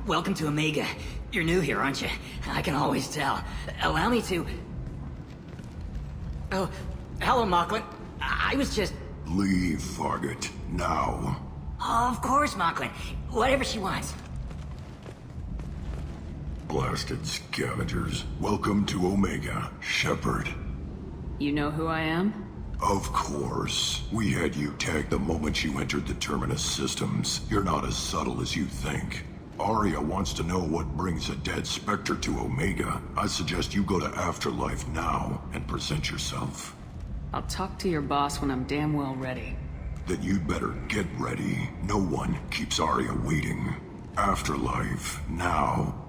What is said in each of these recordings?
Welcome to Omega. You're new here, aren't you? I can always tell. Allow me to... Oh, hello, Mocklin. I was just... Leave, Fargate. Now. Oh, of course, Mocklin. Whatever she wants. Blasted scavengers. Welcome to Omega, Shepard. You know who I am? Of course. We had you tagged the moment you entered the Terminus systems. You're not as subtle as you think. Aria wants to know what brings a dead Spectre to Omega. I suggest you go to Afterlife now and present yourself. I'll talk to your boss when I'm damn well ready. Then you'd better get ready. No one keeps Aria waiting. Afterlife, now.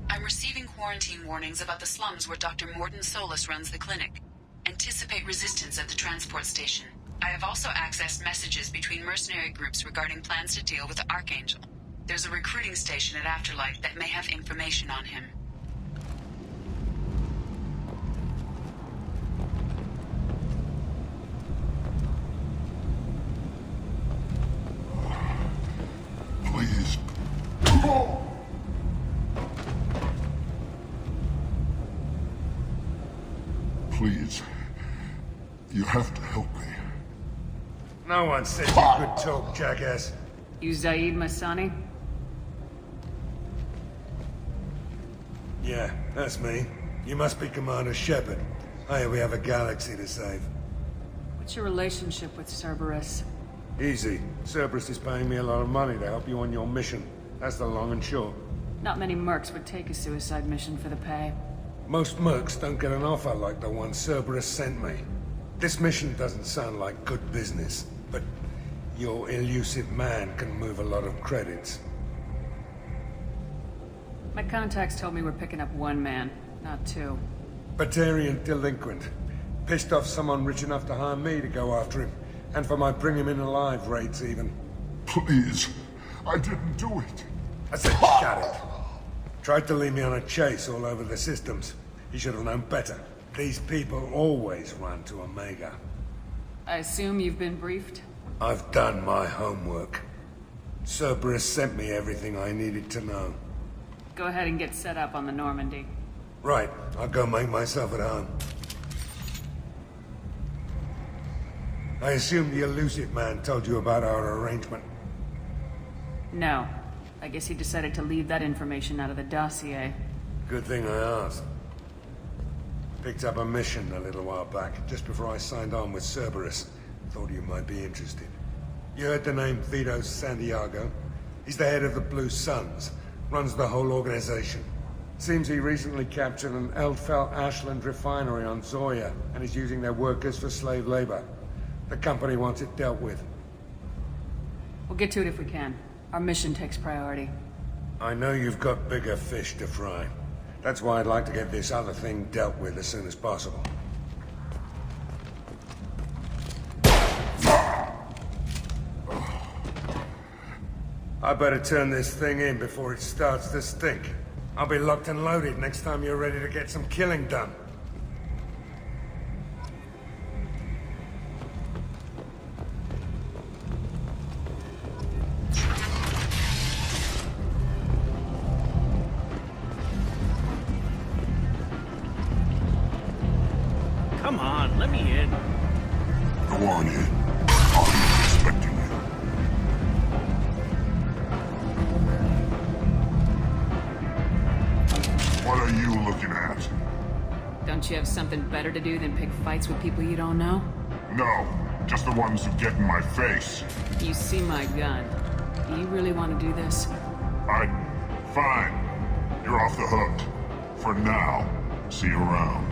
I'm receiving quarantine warnings about the slums where Dr. Mordin Solus runs the clinic. Anticipate resistance at the transport station. I have also accessed messages between mercenary groups regarding plans to deal with the Archangel. There's a recruiting station at Afterlife that may have information on him. Please. Please. You have to help me. No one said you could talk, jackass. You Zaid Masani? Yeah, that's me. You must be Commander Shepard. Hey, we have a galaxy to save. What's your relationship with Cerberus? Easy. Cerberus is paying me a lot of money to help you on your mission. That's the long and short. Not many mercs would take a suicide mission for the pay. Most mercs don't get an offer like the one Cerberus sent me. This mission doesn't sound like good business, but your elusive man can move a lot of credits. My contacts told me we're picking up one man, not two. Batarian delinquent. Pissed off someone rich enough to hire me to go after him. And for my bring him in alive rates even. Please. I didn't do it. I said shut it. Tried to lead me on a chase all over the systems. He should have known better. These people always run to Omega. I assume you've been briefed? I've done my homework. Cerberus sent me everything I needed to know. Go ahead and get set up on the Normandy. Right, I'll go make myself at home. I assume the elusive man told you about our arrangement. No. I guess he decided to leave that information out of the dossier. Good thing I asked. Picked up a mission a little while back, just before I signed on with Cerberus. Thought you might be interested. You heard the name Vito Santiago? He's the head of the Blue Suns. Runs the whole organization. Seems he recently captured an Eldfell Ashland refinery on Zoya, and is using their workers for slave labor. The company wants it dealt with. We'll get to it if we can. Our mission takes priority. I know you've got bigger fish to fry. That's why I'd like to get this other thing dealt with as soon as possible. I better turn this thing in before it starts to stink. I'll be locked and loaded next time you're ready to get some killing done. Come on, let me in. Go on in. I'll be expecting you. What are you looking at? Don't you have something better to do than pick fights with people you don't know? No, just the ones who get in my face. You see my gun. Do you really want to do this? Fine. You're off the hook. For now. See you around.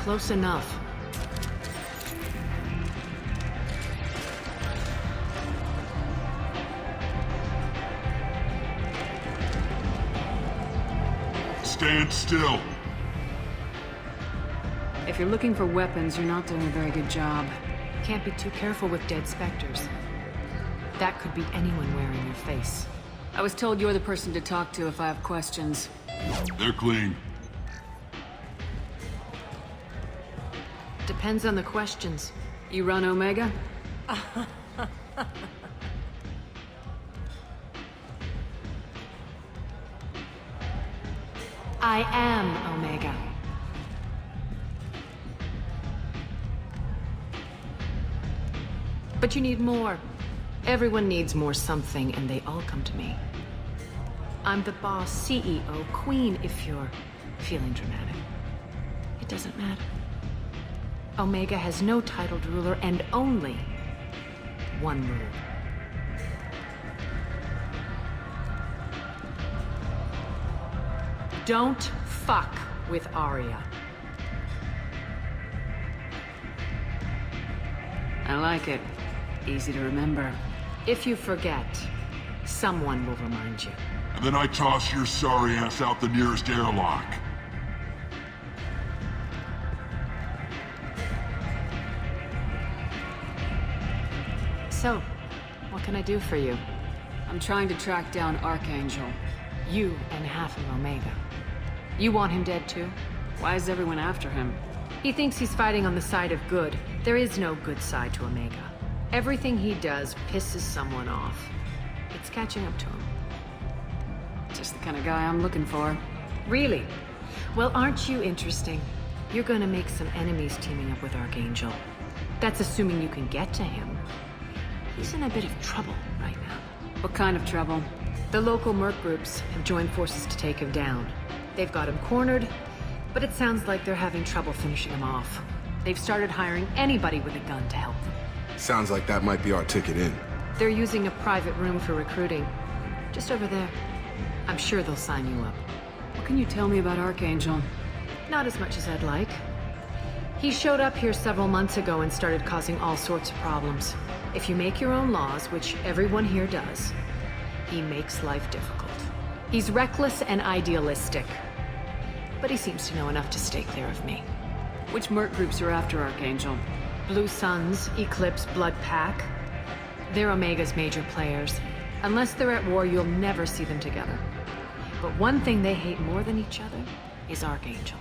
close enough. Stand still. If you're looking for weapons, you're not doing a very good job. Can't be too careful with dead specters. That could be anyone wearing your face. I was told you're the person to talk to if I have questions. They're clean. Depends on the questions. You run Omega? I am Omega. But you need more. Everyone needs more something, and they all come to me. I'm the boss, CEO, queen, if you're feeling dramatic. It doesn't matter. Omega has no titled ruler and only one rule. Don't fuck with Arya. I like it. Easy to remember. If you forget, someone will remind you. And then I toss your sorry ass out the nearest airlock. So, what can I do for you? I'm trying to track down Archangel. You and half of Omega. You want him dead too? Why is everyone after him? He thinks he's fighting on the side of good. There is no good side to Omega. Everything he does pisses someone off. It's catching up to him. Just the kind of guy I'm looking for. Really? Well, aren't you interesting? You're gonna make some enemies teaming up with Archangel. That's assuming you can get to him. He's in a bit of trouble right now. What kind of trouble? The local merc groups have joined forces to take him down. They've got him cornered, but it sounds like they're having trouble finishing him off. They've started hiring anybody with a gun to help them. Sounds like that might be our ticket in. They're using a private room for recruiting. Just over there. I'm sure they'll sign you up. What can you tell me about Archangel? Not as much as I'd like. He showed up here several months ago and started causing all sorts of problems. If you make your own laws, which everyone here does, he makes life difficult. He's reckless and idealistic. But he seems to know enough to stay clear of me. Which merc groups are after Archangel? Blue Suns, Eclipse, Blood Pack. They're Omega's major players. Unless they're at war, you'll never see them together. But one thing they hate more than each other is Archangel.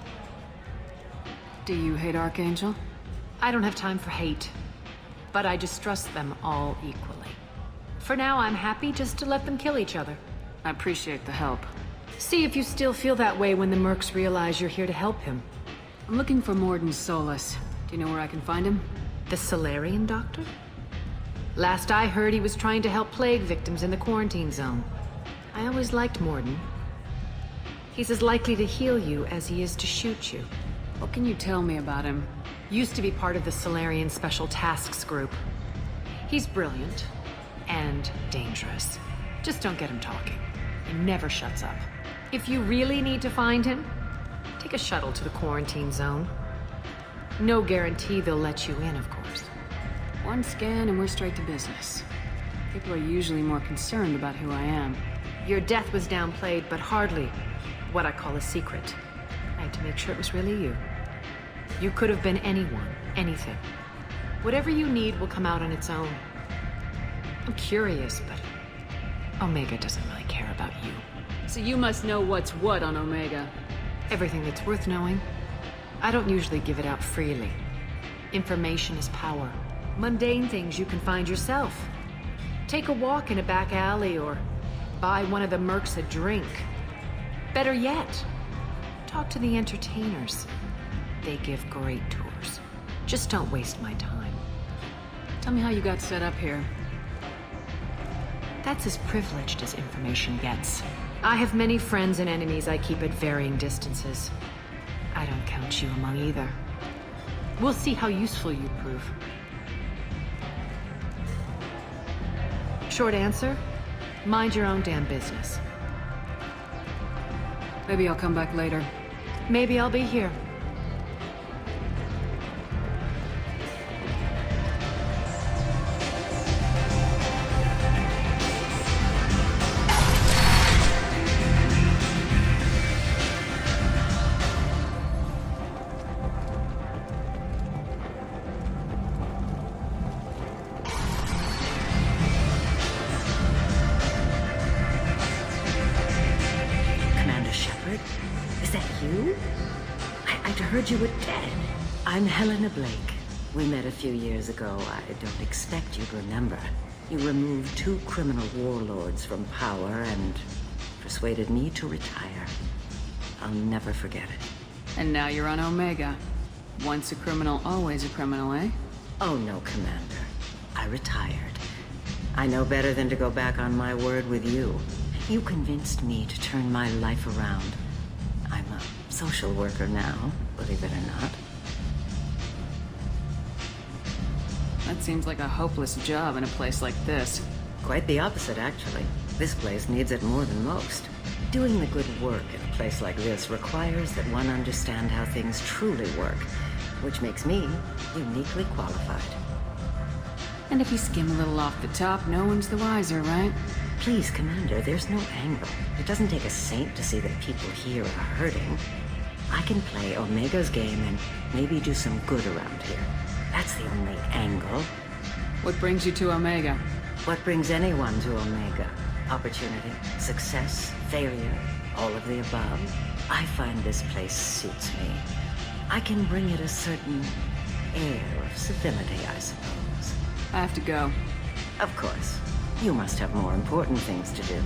Do you hate Archangel? I don't have time for hate. But I distrust them all equally. For now, I'm happy just to let them kill each other. I appreciate the help. See if you still feel that way when the mercs realize you're here to help him. I'm looking for Mordin Solus. Do you know where I can find him? The Salarian doctor? Last I heard, he was trying to help plague victims in the quarantine zone. I always liked Mordin. He's as likely to heal you as he is to shoot you. What can you tell me about him? Used to be part of the Salarian Special Tasks Group. He's brilliant and dangerous. Just don't get him talking. He never shuts up. If you really need to find him, take a shuttle to the quarantine zone. No guarantee they'll let you in, of course. One scan and we're straight to business. People are usually more concerned about who I am. Your death was downplayed, but hardly what I call a secret. I had to make sure it was really you. You could have been anyone, anything. Whatever you need will come out on its own. I'm curious, but Omega doesn't really care about you. So you must know what's what on Omega. Everything that's worth knowing. I don't usually give it out freely. Information is power. Mundane things you can find yourself. Take a walk in a back alley or buy one of the mercs a drink. Better yet, talk to the entertainers. They give great tours. Just don't waste my time. Tell me how you got set up here. That's as privileged as information gets. I have many friends and enemies I keep at varying distances. I don't count you among either. We'll see how useful you prove. Short answer, mind your own damn business. Maybe I'll come back later. Maybe I'll be here. heard you were dead. I'm Helena Blake. We met a few years ago. I don't expect you to remember. You removed 2 criminal warlords from power and persuaded me to retire. I'll never forget it. And now you're on Omega. Once a criminal, always a criminal, eh? Oh no, Commander. I retired. I know better than to go back on my word with you. You convinced me to turn my life around. I'm a social worker now, believe it or not. That seems like a hopeless job in a place like this. Quite the opposite, actually. This place needs it more than most. Doing the good work in a place like this requires that one understand how things truly work, which makes me uniquely qualified. And if you skim a little off the top, no one's the wiser, right? Please, Commander, there's no angle. It doesn't take a saint to see that people here are hurting. I can play Omega's game and maybe do some good around here. That's the only angle. What brings you to Omega? What brings anyone to Omega? Opportunity, success, failure, all of the above. I find this place suits me. I can bring it a certain air of civility, I suppose. I have to go. Of course. You must have more important things to do.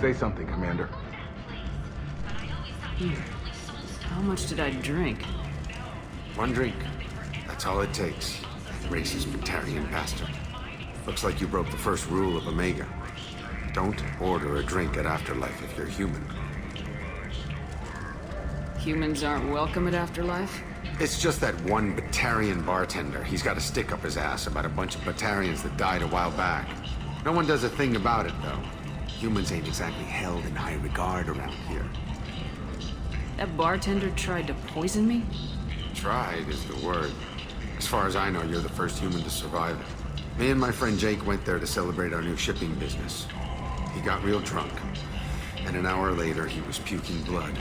Say something, Commander. How much did I drink? 1 drink. That's all it takes. Racist Batarian bastard. Looks like you broke the first rule of Omega. Don't order a drink at Afterlife if you're human. Humans aren't welcome at Afterlife? It's just that one Batarian bartender. He's got a stick up his ass about a bunch of Batarians that died a while back. No one does a thing about it, though. Humans ain't exactly held in high regard around here. That bartender tried to poison me? Tried is the word. As far as I know, you're the first human to survive it. Me and my friend Jake went there to celebrate our new shipping business. He got real drunk, and an hour later he was puking blood.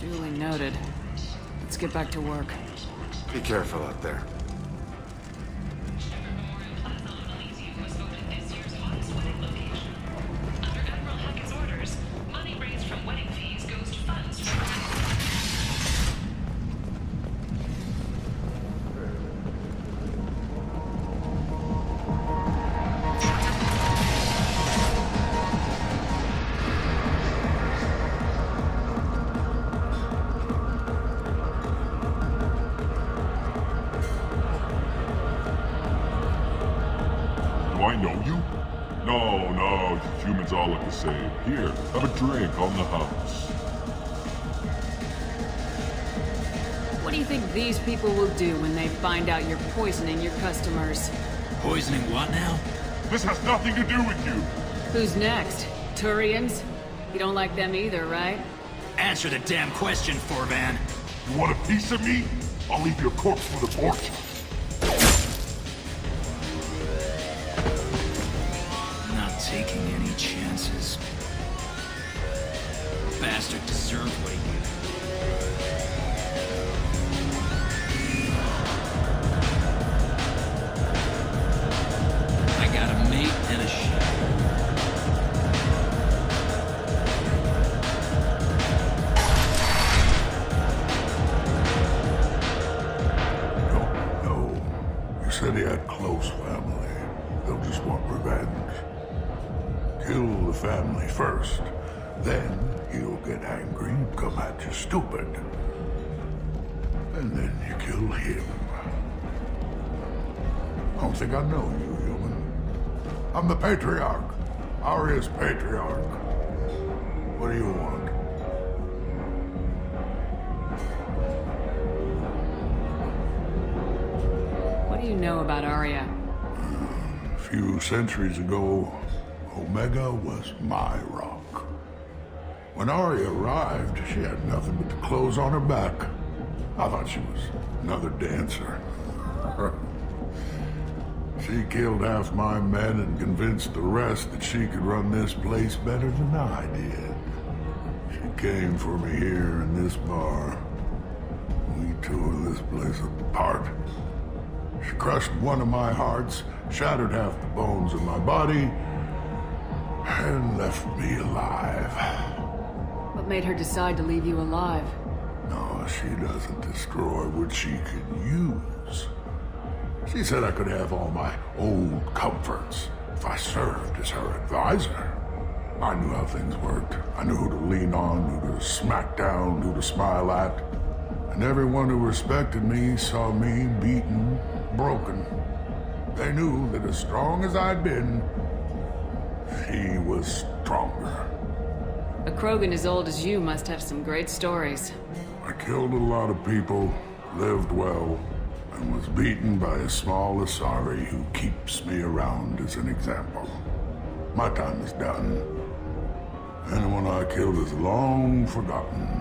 Duly noted. Let's get back to work. Be careful out there. Do I know you? No, you humans all look the same. Here, have a drink on the house. What do you think these people will do when they find out you're poisoning your customers? Poisoning what now? This has nothing to do with you. Who's next? Turians? You don't like them either, right? Answer the damn question, Forvan. You want a piece of me? I'll leave your corpse for the porch. Not taking any chances. Bastard deserved what he did. I got a mate and a ship. No. You said he had close family. They'll just want revenge. Kill the family first. Then he'll get angry and come at you stupid. And then you kill him. I don't think I know you, human. I'm the Patriarch. Aria's Patriarch. What do you want? What do you know about Aria? A few centuries ago, Omega was my rock. When Aria arrived, she had nothing but the clothes on her back. I thought she was another dancer. She killed half my men and convinced the rest that she could run this place better than I did. She came for me here in this bar. We tore this place apart. She crushed one of my hearts, shattered half the bones of my body, and left me alive. What made her decide to leave you alive? No, she doesn't destroy what she could use. She said I could have all my old comforts if I served as her advisor. I knew how things worked. I knew who to lean on, who to smack down, who to smile at. And everyone who respected me saw me beaten, broken. They knew that as strong as I'd been, she was stronger. A Krogan as old as you must have some great stories. I killed a lot of people, lived well, and was beaten by a small Asari who keeps me around as an example. My time is done. Anyone I killed is long forgotten.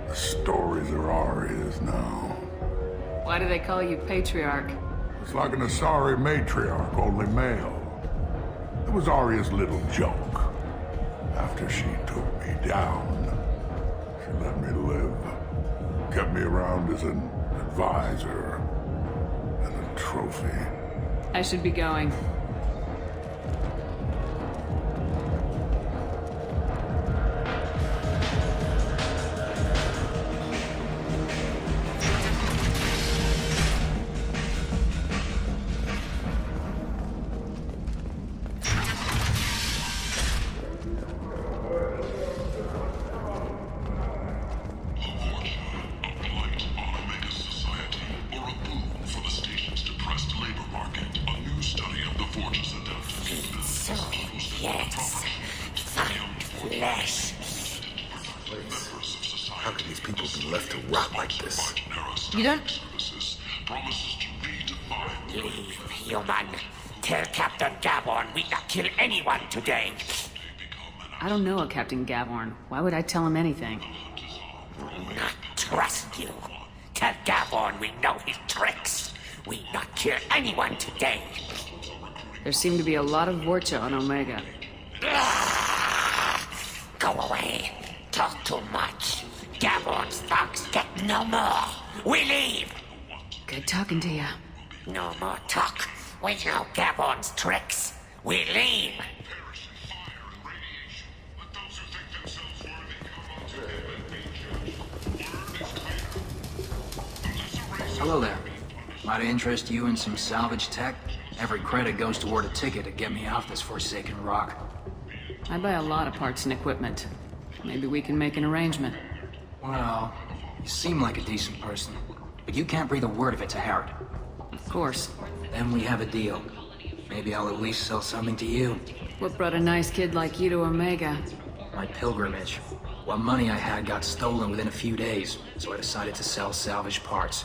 The stories are Aria's now. Why do they call you Patriarch? It's like an Asari matriarch, only male. It was Aria's little joke. After she took me down, she let me live. Kept me around as an advisor and a trophy. I should be going. How can these people be left to rot like this? You don't... Leave, human. Tell Captain Gavorn we not kill anyone today. I don't know a Captain Gavorn. Why would I tell him anything? Not trust you. Tell Gavorn we know his tricks. We not kill anyone today. There seem to be a lot of Vorcha on Omega. Go away. Talk too much. Gavorn's thugs get no more. We leave. Good talking to you. No more talk. We know Gavorn's tricks. We leave. Hello there. Might I interest you in some salvage tech? Every credit goes toward a ticket to get me off this forsaken rock. I buy a lot of parts and equipment. Maybe we can make an arrangement. Well, you seem like a decent person, but you can't breathe a word of it to Harrod. Of course. Then we have a deal. Maybe I'll at least sell something to you. What brought a nice kid like you to Omega? My pilgrimage. What money I had got stolen within a few days, so I decided to sell salvaged parts.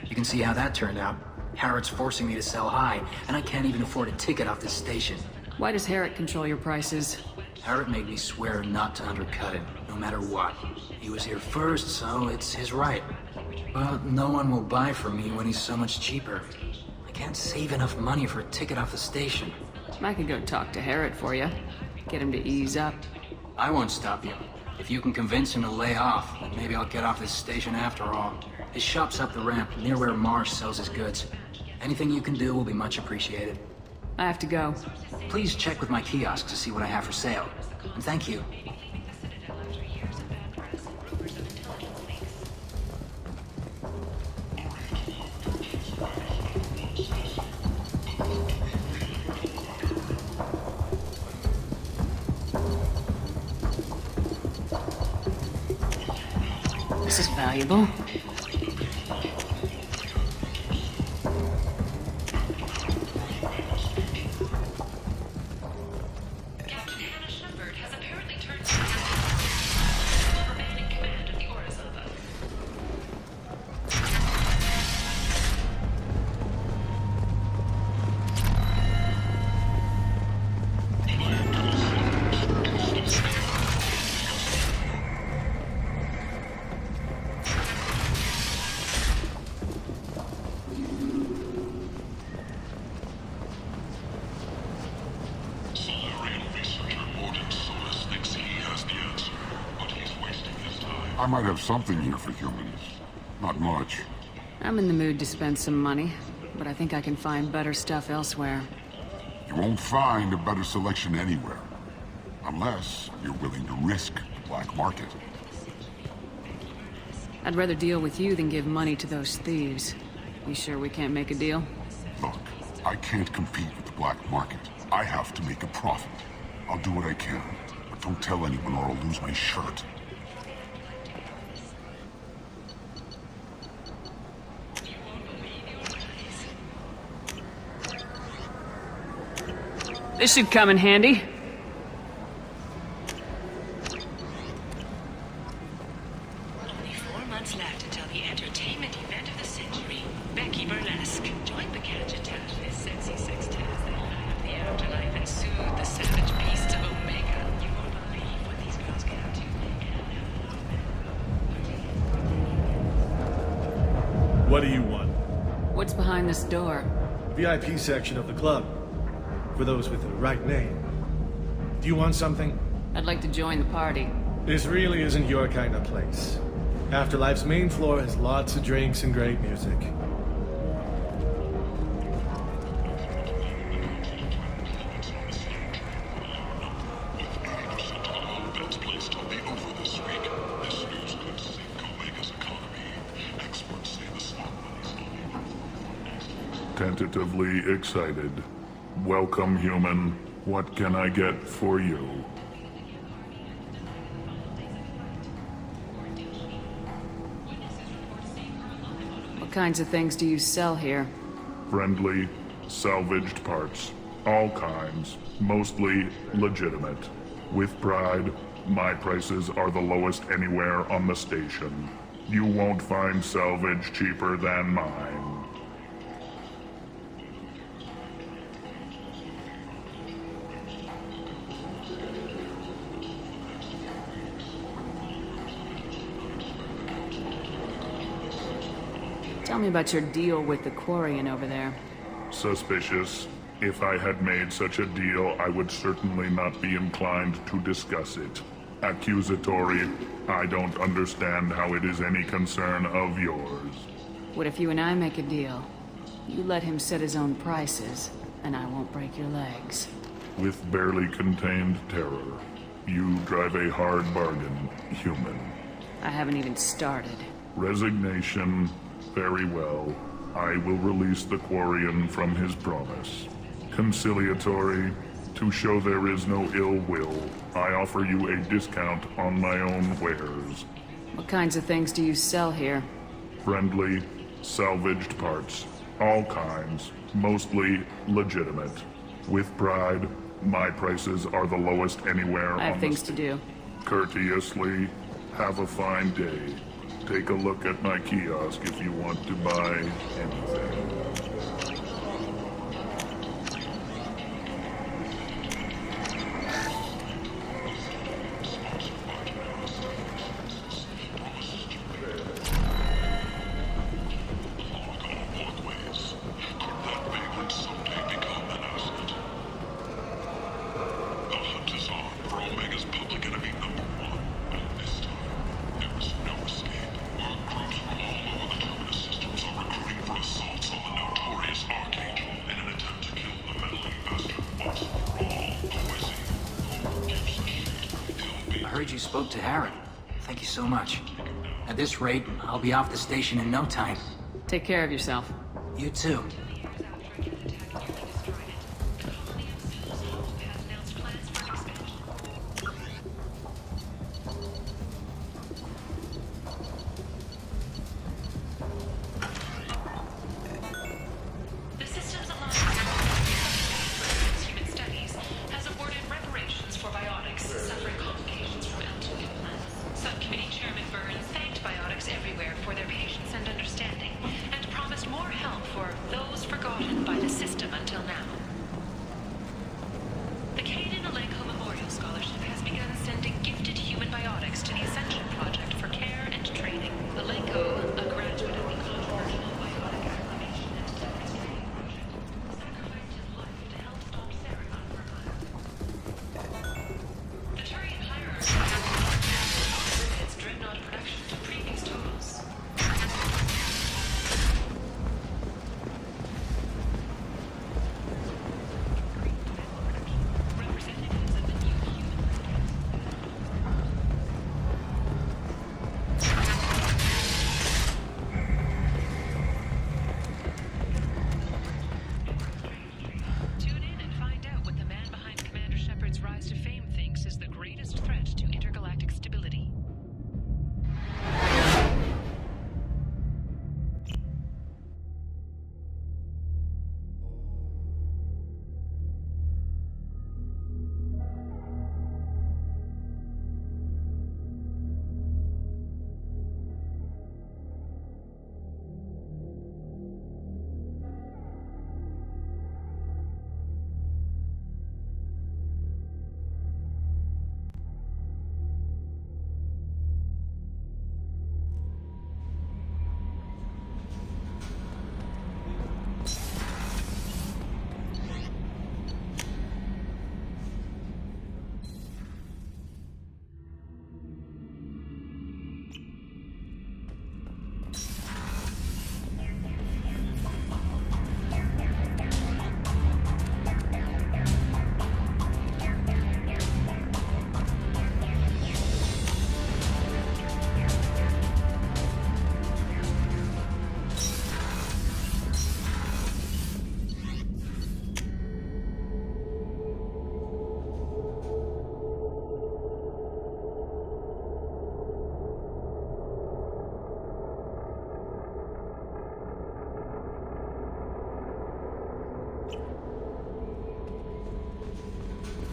You can see how that turned out. Harrod's forcing me to sell high, and I can't even afford a ticket off this station. Why does Harrod control your prices? Harrod made me swear not to undercut it, no matter what. He was here first, so it's his right. But no one will buy from me when he's so much cheaper. I can't save enough money for a ticket off the station. I could go talk to Harrod for you. Get him to ease up. I won't stop you. If you can convince him to lay off, then maybe I'll get off this station after all. His shop's up the ramp, near where Marsh sells his goods. Anything you can do will be much appreciated. I have to go. Please check with my kiosk to see what I have for sale. And thank you. This is valuable. I might have something here for humans. Not much. I'm in the mood to spend some money, but I think I can find better stuff elsewhere. You won't find a better selection anywhere. Unless you're willing to risk the black market. I'd rather deal with you than give money to those thieves. You sure we can't make a deal? Look, I can't compete with the black market. I have to make a profit. I'll do what I can, but don't tell anyone or I'll lose my shirt. This should come in handy. Only 4 months left until the entertainment event of the century. Becky Burlesque. Join the Cagitash as sexy sextets that light up the afterlife and soothe the savage beasts of Omega. You won't believe what these girls get up to. What do you want? What's behind this door? VIP section of the club. For those with the right name. Do you want something? I'd like to join the party. This really isn't your kind of place. Afterlife's main floor has lots of drinks and great music. Tentatively excited. Welcome, human. What can I get for you? What kinds of things do you sell here? Friendly, salvaged parts. All kinds. Mostly legitimate. With pride, my prices are the lowest anywhere on the station. You won't find salvage cheaper than mine. Tell me about your deal with the Quarian over there. Suspicious. If I had made such a deal, I would certainly not be inclined to discuss it. Accusatory. I don't understand how it is any concern of yours. What if you and I make a deal? You let him set his own prices, and I won't break your legs. With barely contained terror, you drive a hard bargain, human. I haven't even started. Resignation. Very well. I will release the Quarian from his promise. Conciliatory. To show there is no ill will, I offer you a discount on my own wares. What kinds of things do you sell here? Friendly, salvaged parts. All kinds. Mostly legitimate. With pride, my prices are the lowest anywhere on I have things to do. Courteously, have a fine day. Take a look at my kiosk if you want to buy anything. I heard you spoke to Harren. Thank you so much. At this rate, I'll be off the station in no time. Take care of yourself. You too. The Systems Alliance Human Studies has awarded reparations for biotics suffering complications from L2 implants. Subcommittee Chairman Burns thanked biotics everywhere for their patience and understanding, and promised more help for those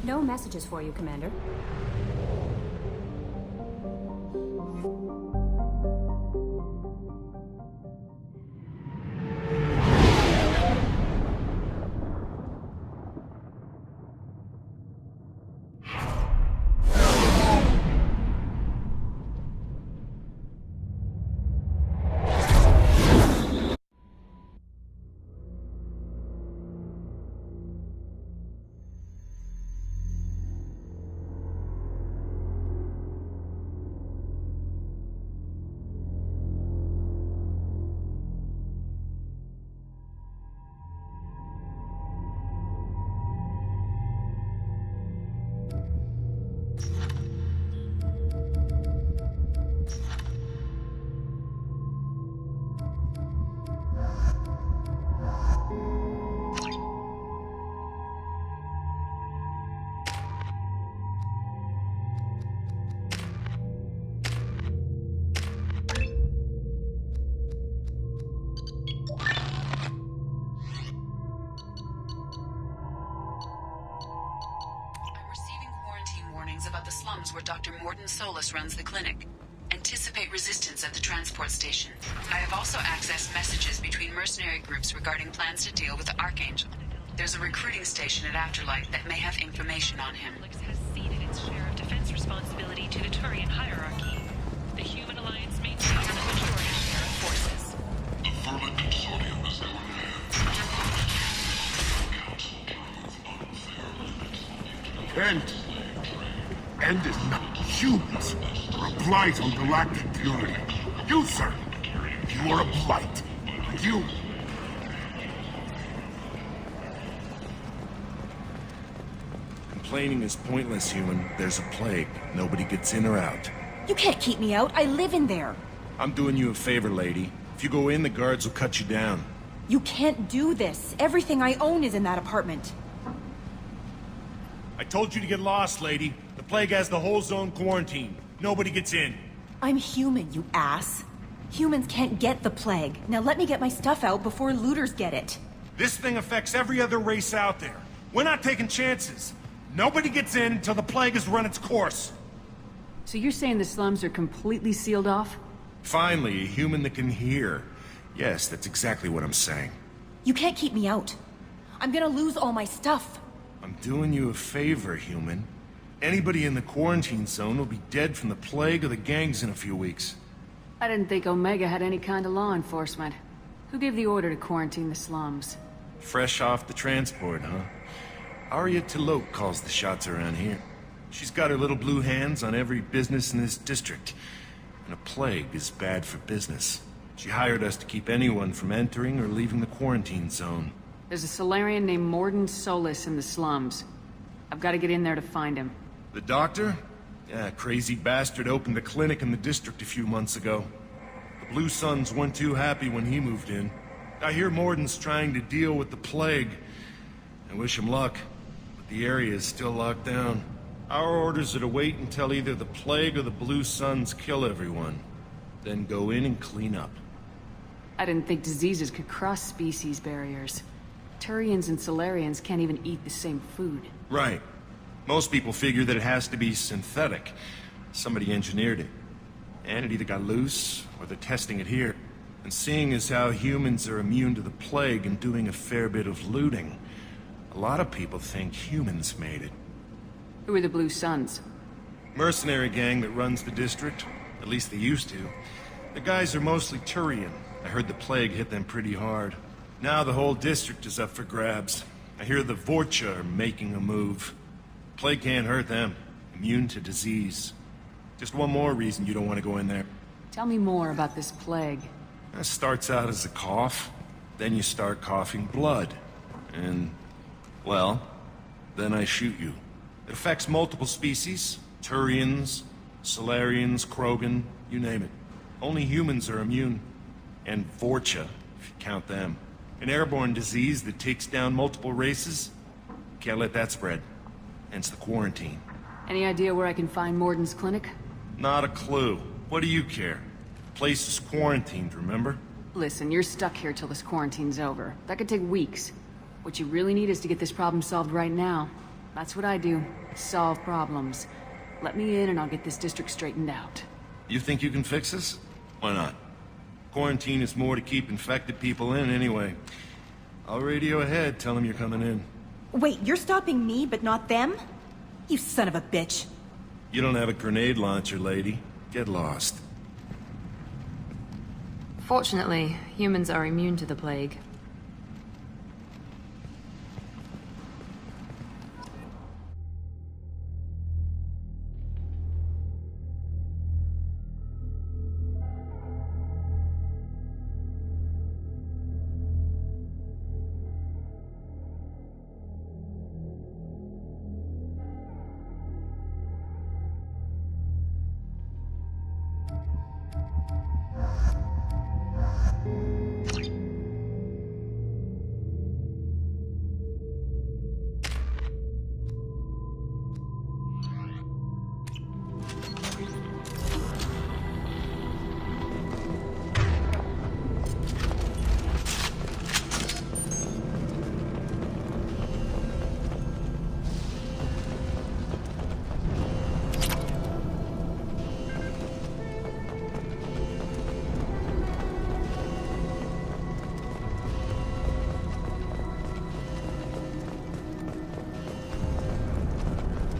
No messages for you, Commander. About the slums where Dr. Morden Solus runs the clinic. Anticipate resistance at the transport station. I have also accessed messages between mercenary groups regarding plans to deal with the Archangel. There's a recruiting station at Afterlight that may have information on him. Has ceded its share of defense responsibility to the Turian hierarchy. The Human Alliance maintains the majority share of forces. The Vermin Consortium is going ahead. End is not humans. Are a blight on galactic purity. You, sir, you are a blight. And you. Complaining is pointless, human. There's a plague. Nobody gets in or out. You can't keep me out. I live in there. I'm doing you a favor, lady. If you go in, the guards will cut you down. You can't do this. Everything I own is in that apartment. I told you to get lost, lady. The plague has the whole zone quarantined. Nobody gets in. I'm human, you ass. Humans can't get the plague. Now let me get my stuff out before looters get it. This thing affects every other race out there. We're not taking chances. Nobody gets in until the plague has run its course. So you're saying the slums are completely sealed off? Finally, a human that can hear. Yes, that's exactly what I'm saying. You can't keep me out. I'm gonna lose all my stuff. I'm doing you a favor, human. Anybody in the quarantine zone will be dead from the plague or the gangs in a few weeks. I didn't think Omega had any kind of law enforcement. Who gave the order to quarantine the slums? Fresh off the transport, huh? Arya T'Loak calls the shots around here. She's got her little blue hands on every business in this district. And a plague is bad for business. She hired us to keep anyone from entering or leaving the quarantine zone. There's a Solarian named Morden Solus in the slums. I've got to get in there to find him. The doctor? Yeah, crazy bastard opened a clinic in the district a few months ago. The Blue Suns weren't too happy when he moved in. I hear Morden's trying to deal with the plague. I wish him luck, but the area is still locked down. Our orders are to wait until either the plague or the Blue Suns kill everyone. Then go in and clean up. I didn't think diseases could cross species barriers. Turians and Solarians can't even eat the same food. Right. Most people figure that it has to be synthetic. Somebody engineered it. And it either got loose, or they're testing it here. And seeing as how humans are immune to the plague and doing a fair bit of looting, a lot of people think humans made it. Who are the Blue Suns? Mercenary gang that runs the district. At least they used to. The guys are mostly Turian. I heard the plague hit them pretty hard. Now the whole district is up for grabs. I hear the Vorcha are making a move. Plague can't hurt them. Immune to disease. Just one more reason you don't want to go in there. Tell me more about this plague. It starts out as a cough. Then you start coughing blood. And, well, then I shoot you. It affects multiple species. Turians, Solarians, Krogan, you name it. Only humans are immune. And Vorcha, if you count them. An airborne disease that takes down multiple races. Can't let that spread. Hence the quarantine. Any idea where I can find Morden's clinic? Not a clue. What do you care? The place is quarantined, remember? Listen, you're stuck here till this quarantine's over. That could take weeks. What you really need is to get this problem solved right now. That's what I do. solve problems. Let me in and I'll get this district straightened out. You think you can fix this? Why not? Quarantine is more to keep infected people in anyway. I'll radio ahead, tell them you're coming in. Wait, you're stopping me, but not them? You son of a bitch. You don't have a grenade launcher, lady. Get lost. Fortunately, humans are immune to the plague.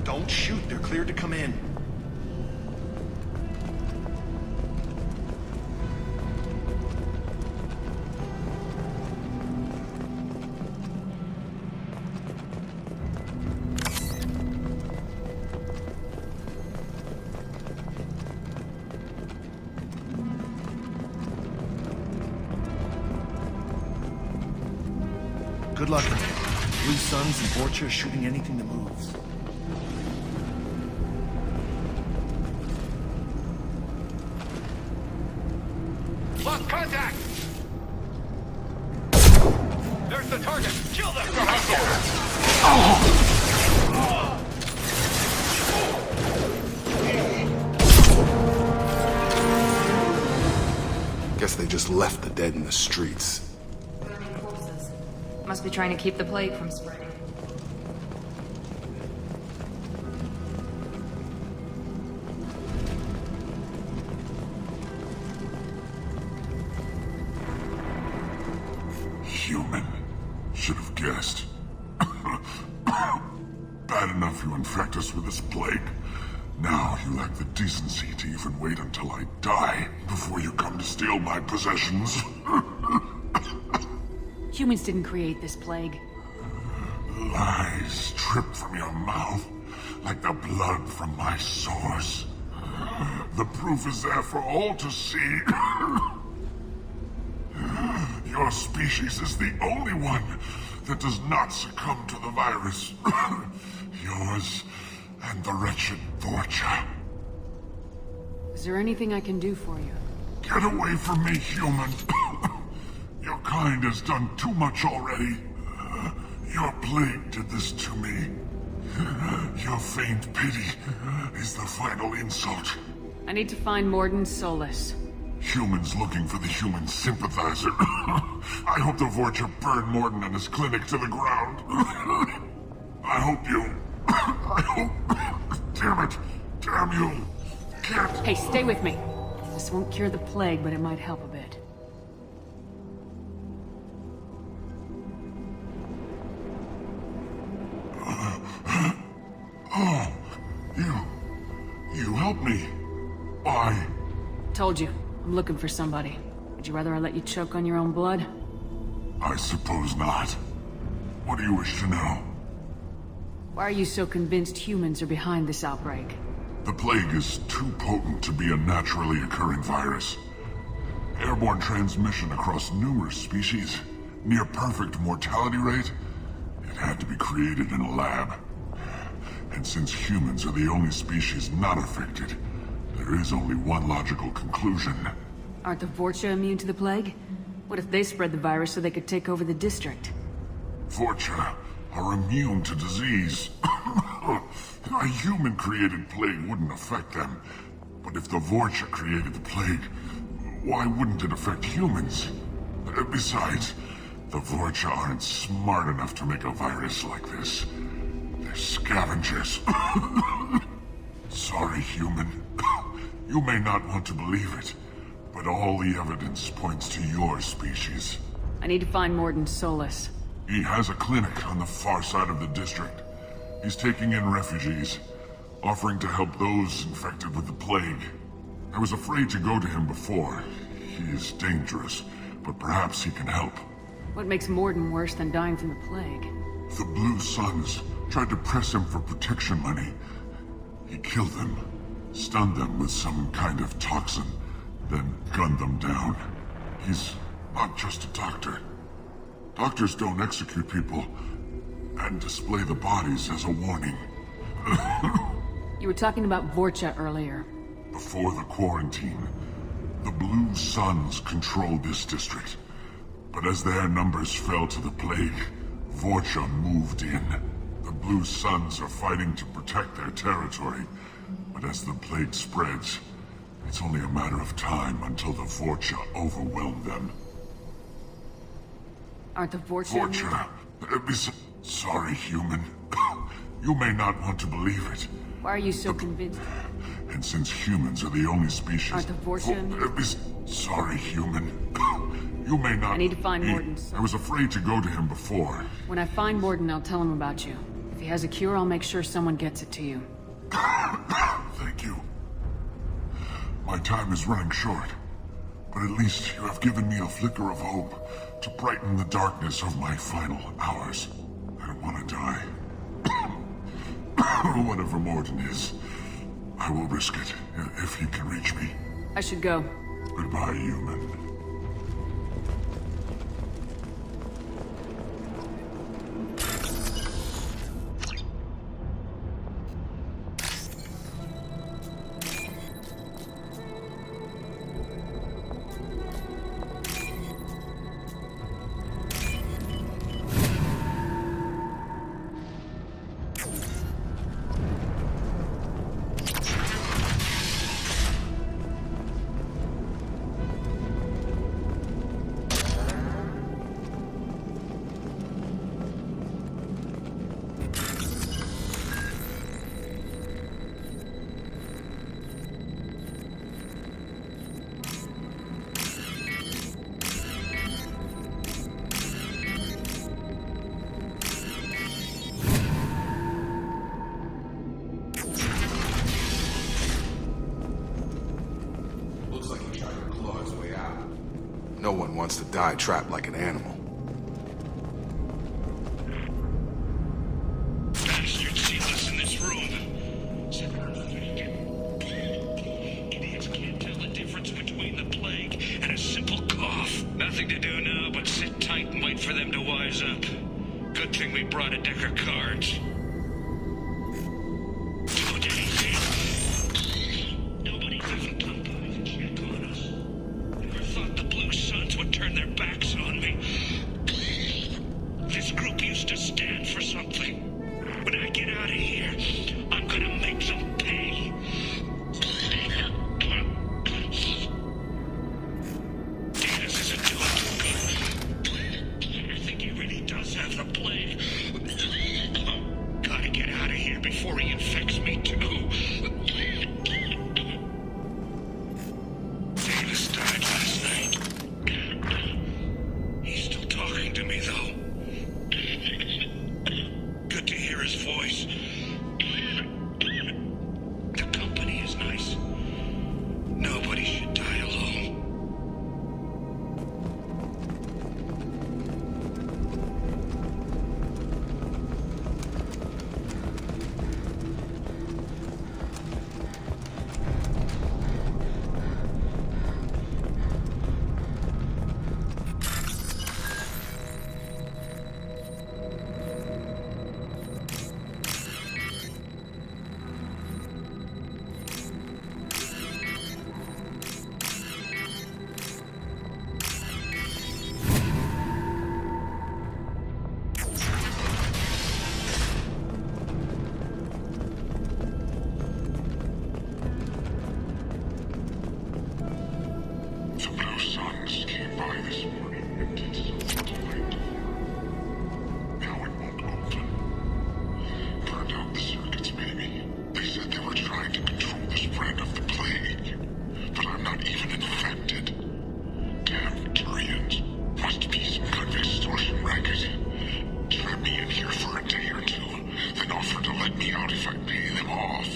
Don't shoot, they're cleared to come in. Good luck. Blue Suns and Vorcha shooting anything that moves. Lost contact! There's the target! Kill them! Guess they just left the dead in the streets. Must be trying to keep the plague from spreading. Human. Should have guessed. Bad enough you infect us with this plague. Now you lack the decency to even wait until I die before you come to steal my possessions. Humans didn't create this plague. Lies drip from your mouth like the blood from my sores. The proof is there for all to see. Your species is the only one that does not succumb to the virus. Yours and the wretched Vorcha. Is there anything I can do for you? Get away from me, human. Your kind has done too much already. Your plague did this to me. Your faint pity is the final insult. I need to find Morden Solus. Humans looking for the human sympathizer. I hope the Vorcha burned Morden and his clinic to the ground. I hope you... I hope... Damn it! Damn you! Can't... Hey, stay with me. This won't cure the plague, but it might help a bit. Oh, you helped me. Why? Told you, I'm looking for somebody. Would you rather I let you choke on your own blood? I suppose not. What do you wish to know? Why are you so convinced humans are behind this outbreak? The plague is too potent to be a naturally occurring virus. Airborne transmission across numerous species, near perfect mortality rate. It had to be created in a lab. And since humans are the only species not affected, there is only one logical conclusion. Aren't the Vorcha immune to the plague? What if they spread the virus so they could take over the district? Vorcha are immune to disease. A human-created plague wouldn't affect them. But if the Vorcha created the plague, why wouldn't it affect humans? Besides, the Vorcha aren't smart enough to make a virus like this. They're Scavengers. Sorry, human. You may not want to believe it, but all the evidence points to your species. I need to find Morden Solus. He has a clinic on the far side of the district. He's taking in refugees, offering to help those infected with the plague. I was afraid to go to him before. He is dangerous, but perhaps he can help. What makes Morden worse than dying from the plague? The Blue Suns tried to press him for protection money. He killed them, stunned them with some kind of toxin, then gunned them down. He's not just a doctor. Doctors don't execute people and display the bodies as a warning. You were talking about Vorcha earlier. Before the quarantine, the Blue Suns controlled this district. But as their numbers fell to the plague, Vorcha moved in. The Blue Suns are fighting to protect their territory, but as the plague spreads, it's only a matter of time until the Vorcha overwhelm them. Aren't the Vorcha... Sorry, human. You may not want to believe it. Why are you so convinced? And since humans are the only species... Aren't the Vorcha... Sorry, human. You may not... I need to find Morden. I was afraid to go to him before. When I find Morden, I'll tell him about you. If he has a cure, I'll make sure someone gets it to you. Thank you. My time is running short. But at least you have given me a flicker of hope to brighten the darkness of my final hours. I don't want to die. Whatever Morden is, I will risk it if he can reach me. I should go. Goodbye, human. No one wants to die trapped like an animal. Bastards see us in this room. Idiots can't tell the difference between the plague and a simple cough. Nothing to do now but sit tight and wait for them to wise up. Good thing we brought a deck of cards. Nobody's even come by to check on us. Never thought the Blue Suns would turn their backs on me. This group used to stand for something. When I get out of here, I'm gonna make them pay. Diaz isn't doing too good. I think he really does have the plague. friend of the plague, but I'm not even infected. Damn Turians. Must be some kind of extortion racket. Trap me in here for a day or two, then offer to let me out if I pay them off.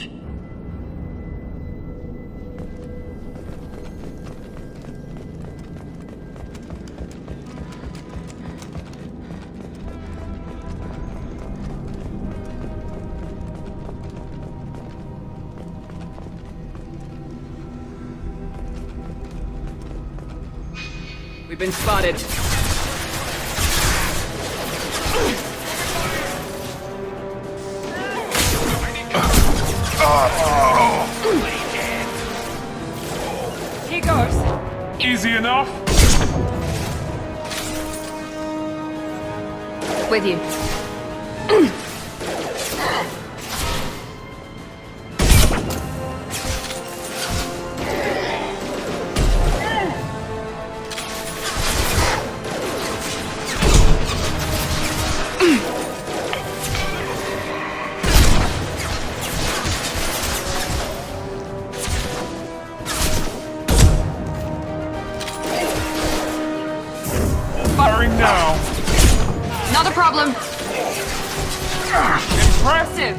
We've been spotted. Here goes. Easy enough. With you. Firing now. Not a problem. Impressive.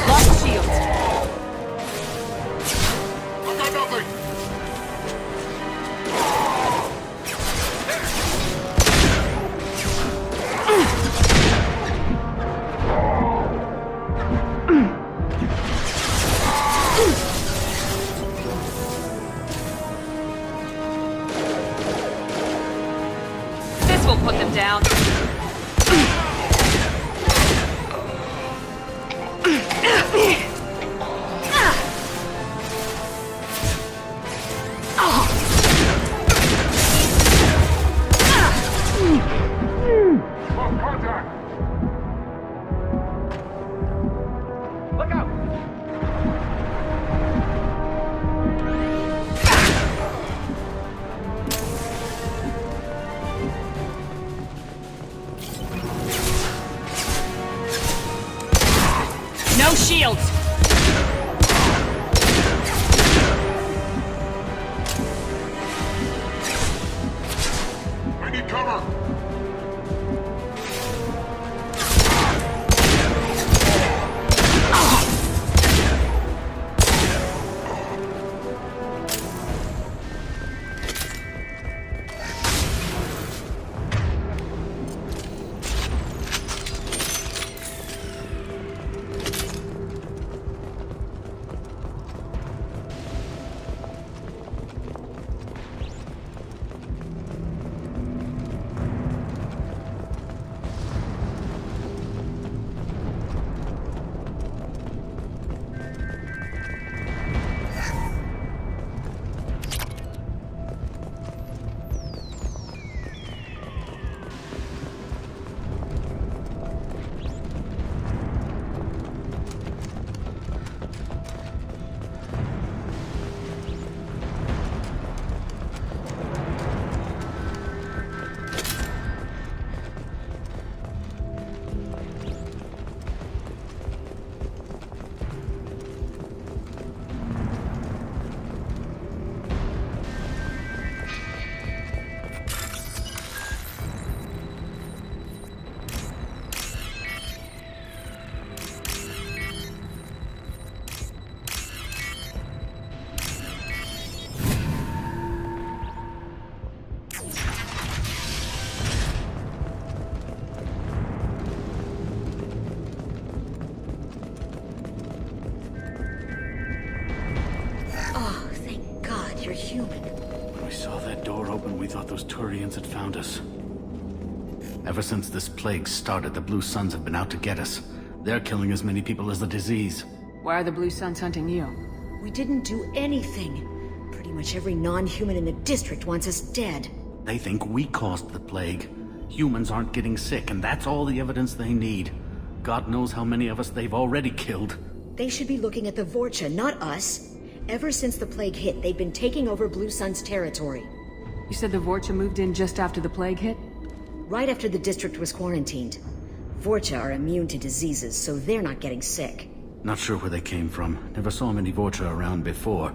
Lost shield. I got nothing. This will put them down. Close contact. Look out. No shields. I need cover. Oh, thank God you're human. When we saw that door open, we thought those Turians had found us. Ever since this plague started, the Blue Suns have been out to get us. They're killing as many people as the disease. Why are the Blue Suns hunting you? We didn't do anything. Pretty much every non-human in the district wants us dead. They think we caused the plague. Humans aren't getting sick, and that's all the evidence they need. God knows how many of us they've already killed. They should be looking at the Vorcha, not us. Ever since the plague hit, they've been taking over Blue Sun's territory. You said the Vorcha moved in just after the plague hit? Right after the district was quarantined. Vorcha are immune to diseases, so they're not getting sick. Not sure where they came from. Never saw many Vorcha around before.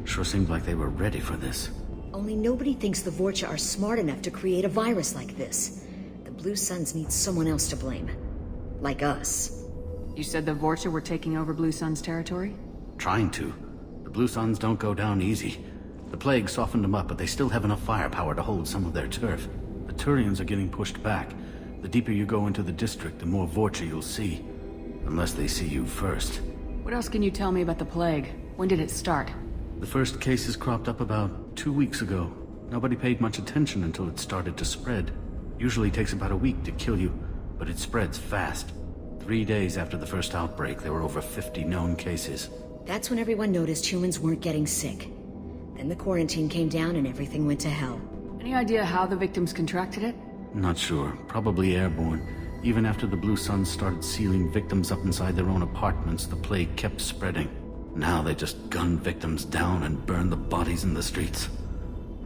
Sure seemed like they were ready for this. Only nobody thinks the Vorcha are smart enough to create a virus like this. The Blue Suns need someone else to blame. Like us. You said the Vorcha were taking over Blue Sun's territory? Trying to. The Blue Suns don't go down easy. The plague softened them up, but they still have enough firepower to hold some of their turf. The Turians are getting pushed back. The deeper you go into the district, the more Vorcha you'll see. Unless they see you first. What else can you tell me about the plague? When did it start? The first cases cropped up about 2 weeks ago. Nobody paid much attention until it started to spread. Usually takes about a week to kill you, but it spreads fast. 3 days after the first outbreak, there were over 50 known cases. That's when everyone noticed humans weren't getting sick. Then the quarantine came down and everything went to hell. Any idea how the victims contracted it? Not sure. Probably airborne. Even after the Blue Suns started sealing victims up inside their own apartments, the plague kept spreading. Now they just gun victims down and burn the bodies in the streets.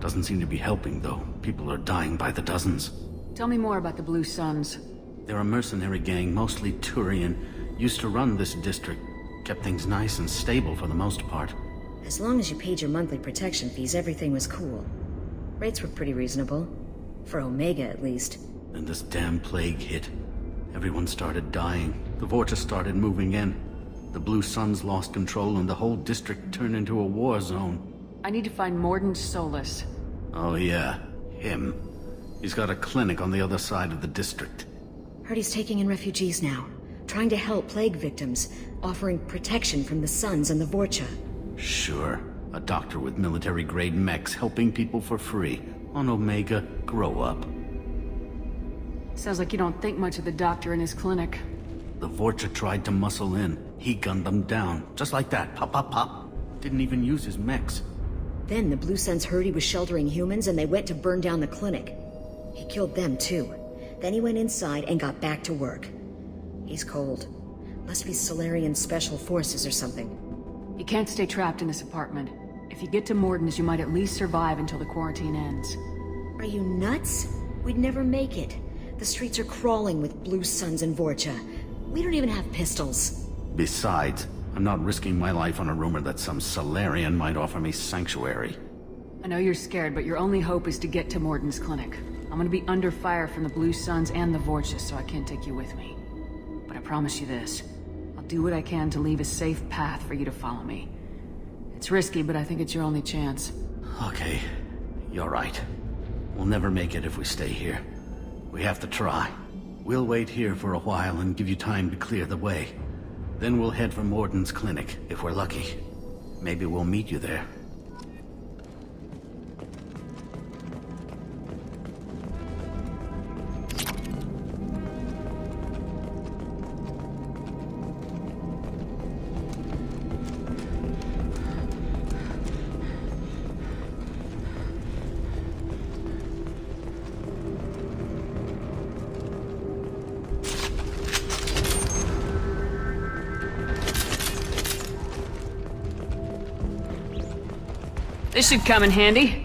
Doesn't seem to be helping, though. People are dying by the dozens. Tell me more about the Blue Suns. They're a mercenary gang, mostly Turian. Used to run this district. Kept things nice and stable for the most part. As long as you paid your monthly protection fees, everything was cool. Rates were pretty reasonable. For Omega, at least. Then this damn plague hit. Everyone started dying. The Vorcha started moving in. The Blue Suns lost control and the whole district turned into a war zone. I need to find Mordin Solus. Oh yeah, him. He's got a clinic on the other side of the district. Heard he's taking in refugees now. Trying to help plague victims. Offering protection from the Suns and the Vorcha. Sure. A doctor with military-grade mechs helping people for free. On Omega, grow up. Sounds like you don't think much of the doctor in his clinic. The Vorcha tried to muscle in. He gunned them down. Just like that. Pop, pop, pop. Didn't even use his mechs. Then the Blue Suns heard he was sheltering humans and they went to burn down the clinic. He killed them too. Then he went inside and got back to work. He's cold. Must be Solarian Special Forces or something. You can't stay trapped in this apartment. If you get to Mordin's, you might at least survive until the quarantine ends. Are you nuts? We'd never make it. The streets are crawling with Blue Suns and Vorcha. We don't even have pistols. Besides, I'm not risking my life on a rumor that some Solarian might offer me sanctuary. I know you're scared, but your only hope is to get to Mordin's clinic. I'm gonna be under fire from the Blue Suns and the Vorcha, so I can't take you with me. But I promise you this. I'll do what I can to leave a safe path for you to follow me. It's risky, but I think it's your only chance. Okay, you're right. We'll never make it if we stay here. We have to try. We'll wait here for a while and give you time to clear the way. Then we'll head for Mordin's clinic, if we're lucky. Maybe we'll meet you there. This should come in handy.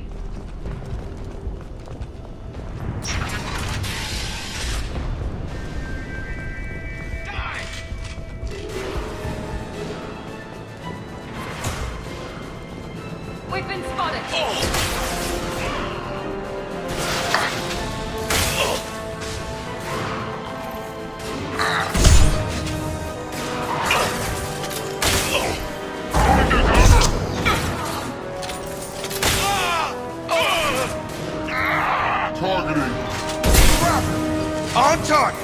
We've been spotted! On target!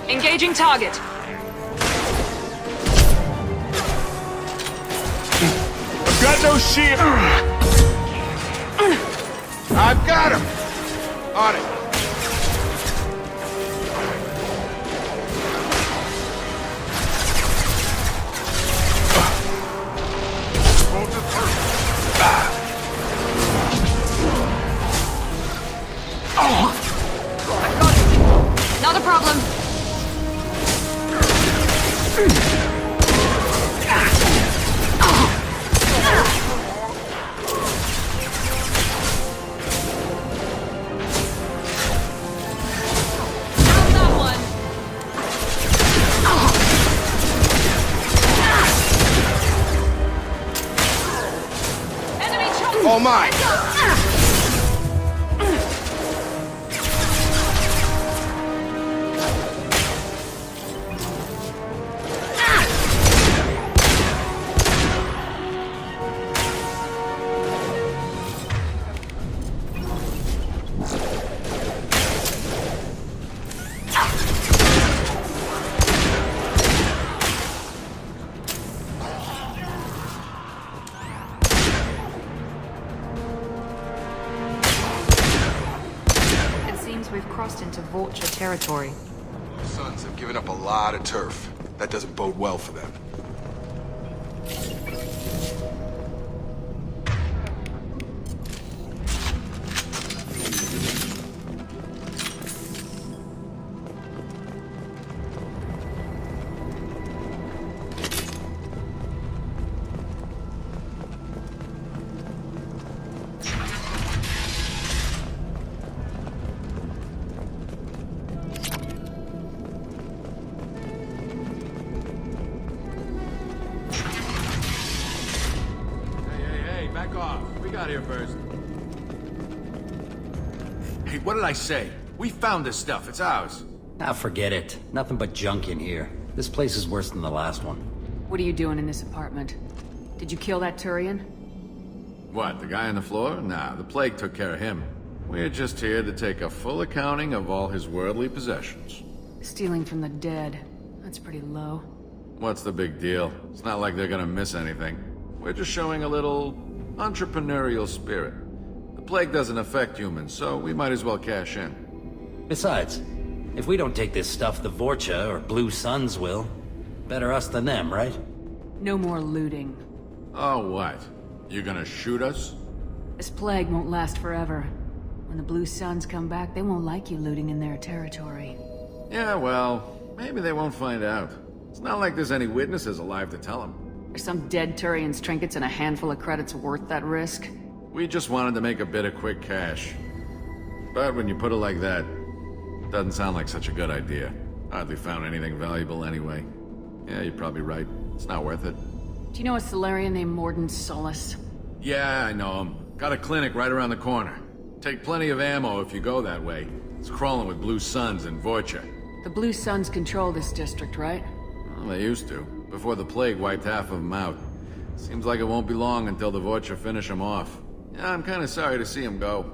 Engaging target. I've got no shield. I've got him! On it. I've got it. Not a problem. All mine! We've crossed into Vulture territory. The Suns have given up a lot of turf. That doesn't bode well for them. Back off. We got here first. Hey, what did I say? We found this stuff. It's ours. Ah, forget it. Nothing but junk in here. This place is worse than the last one. What are you doing in this apartment? Did you kill that Turian? What, the guy on the floor? Nah, the plague took care of him. We're just here to take a full accounting of all his worldly possessions. Stealing from the dead. That's pretty low. What's the big deal? It's not like they're gonna miss anything. We're just showing a little entrepreneurial spirit. The plague doesn't affect humans, so we might as well cash in. Besides, if we don't take this stuff, the Vorcha or Blue Suns will. Better us than them, right? No more looting. Oh, what? You gonna shoot us? This plague won't last forever. When the Blue Suns come back, they won't like you looting in their territory. Yeah, well, maybe they won't find out. It's not like there's any witnesses alive to tell them. Are some dead Turian's trinkets and a handful of credits worth that risk? We just wanted to make a bit of quick cash. But when you put it like that, it doesn't sound like such a good idea. Hardly found anything valuable anyway. Yeah, you're probably right. It's not worth it. Do you know a Solarian named Mordin Solus? Yeah, I know him. Got a clinic right around the corner. Take plenty of ammo if you go that way. It's crawling with Blue Suns and Vorcha. The Blue Suns control this district, right? Well, they used to, before the plague wiped half of them out. Seems like it won't be long until the Vorcha finish them off. Yeah, I'm kinda sorry to see them go.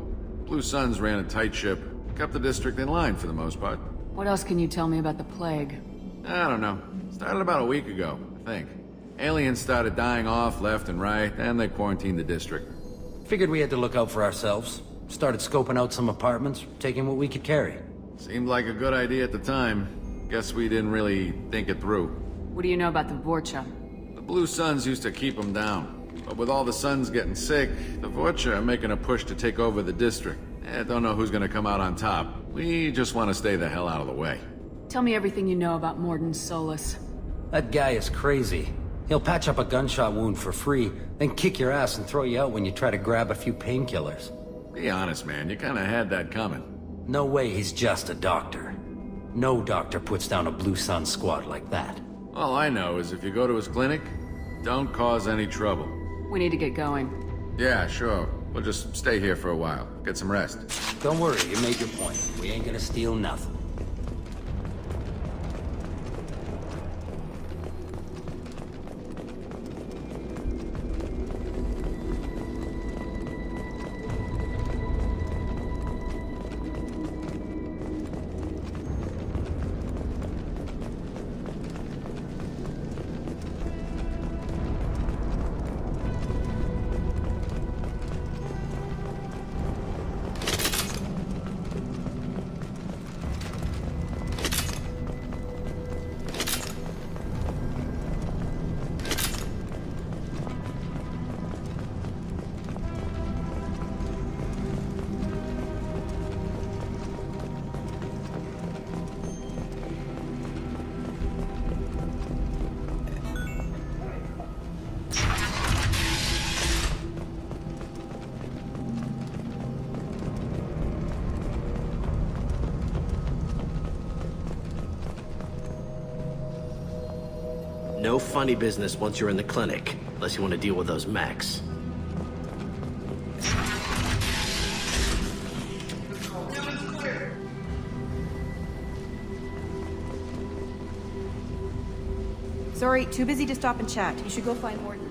Blue Suns ran a tight ship, kept the district in line for the most part. What else can you tell me about the plague? I don't know. Started about a week ago, I think. Aliens started dying off left and right, and they quarantined the district. Figured we had to look out for ourselves. Started scoping out some apartments, taking what we could carry. Seemed like a good idea at the time. Guess we didn't really think it through. What do you know about the Vorcha? The Blue Suns used to keep them down. But with all the Suns getting sick, the Vorcha are making a push to take over the district. Don't know who's gonna come out on top. We just want to stay the hell out of the way. Tell me everything you know about Mordin Solus. That guy is crazy. He'll patch up a gunshot wound for free, then kick your ass and throw you out when you try to grab a few painkillers. Be honest, man. You kinda had that coming. No way he's just a doctor. No doctor puts down a Blue Sun squad like that. All I know is if you go to his clinic, don't cause any trouble. We need to get going. Yeah, sure. We'll just stay here for a while. Get some rest. Don't worry, you made your point. We ain't gonna steal nothing. No funny business once you're in the clinic, unless you want to deal with those mechs. Sorry, too busy to stop and chat. You should go find Morden.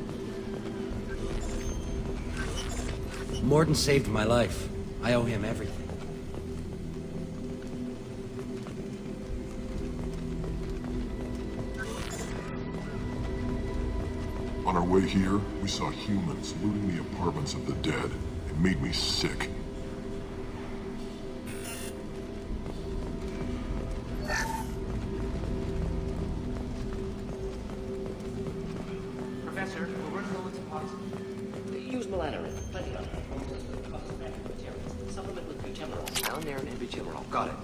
Morden saved my life. I owe him everything. On our way here, we saw humans looting the apartments of the dead. It made me sick. Professor, we're running low on supplies. Use melanorin. Plenty of it. Supplement with butemerol. Malanarin and butemerol. Got it.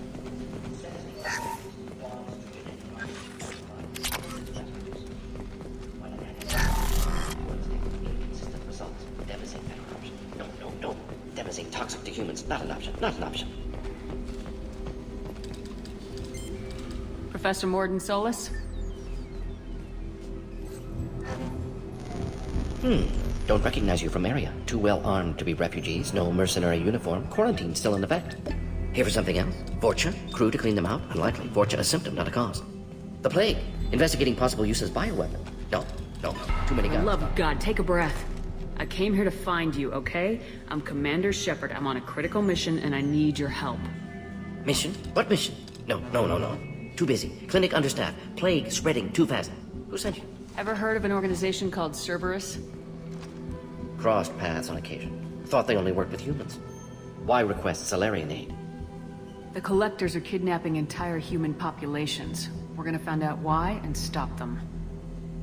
Demazine toxic to humans. Not an option. Not an option. Professor Morden Solus? Don't recognize you from area. Too well armed to be refugees. No mercenary uniform. Quarantine still in effect. Here for something else? Vorcha? Crew to clean them out? Unlikely. Vorcha a symptom, not a cause. The plague. Investigating possible use as bioweapon. No. Too many For guns. the love of God, take a breath. I came here to find you, okay? I'm Commander Shepard. I'm on a critical mission, and I need your help. Mission? What mission? No. Too busy. Clinic understaffed. Plague spreading too fast. Who sent you? Ever heard of an organization called Cerberus? Crossed paths on occasion. Thought they only worked with humans. Why request Salarian aid? The Collectors are kidnapping entire human populations. We're gonna find out why and stop them.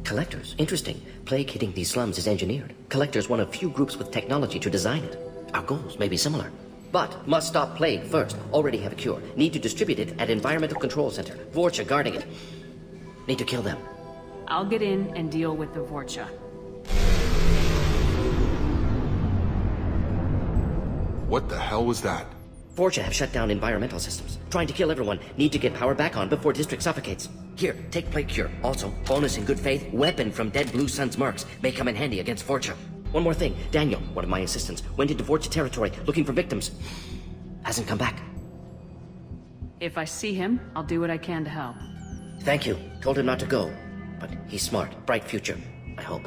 Collectors? Interesting. Plague hitting these slums is engineered. Collectors one of few groups with technology to design it. Our goals may be similar. But must stop plague first. Already have a cure. Need to distribute it at Environmental Control Center. Vorcha guarding it. Need to kill them. I'll get in and deal with the Vorcha. What the hell was that? Vorcha have shut down environmental systems. Trying to kill everyone. Need to get power back on before district suffocates. Here, take plague cure. Also, bonus in good faith, weapon from dead Blue Sun's mercs. May come in handy against Vorcha. One more thing. Daniel, one of my assistants, went into Vorcha territory looking for victims. Hasn't come back. If I see him, I'll do what I can to help. Thank you. Told him not to go. But he's smart. Bright future. I hope.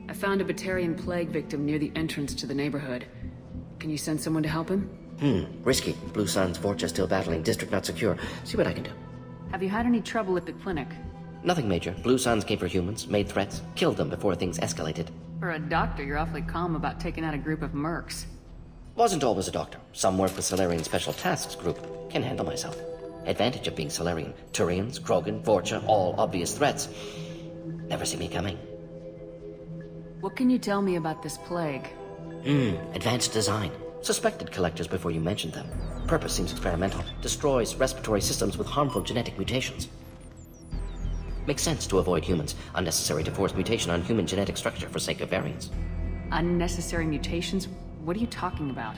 I found a Batarian plague victim near the entrance to the neighborhood. Can you send someone to help him? Risky. Blue Sun's Vorcha still battling. District not secure. See what I can do. Have you had any trouble at the clinic? Nothing major. Blue Suns came for humans, made threats, killed them before things escalated. For a doctor, you're awfully calm about taking out a group of mercs. Wasn't always a doctor. Some work with Salarian Special Tasks Group. Can handle myself. Advantage of being Salarian. Turians, Krogan, Vorcha, all obvious threats. Never see me coming. What can you tell me about this plague? Advanced design. Suspected collectors before you mentioned them. Purpose seems experimental. Destroys respiratory systems with harmful genetic mutations. Makes sense to avoid humans. Unnecessary to force mutation on human genetic structure for sake of variance. Unnecessary mutations? What are you talking about?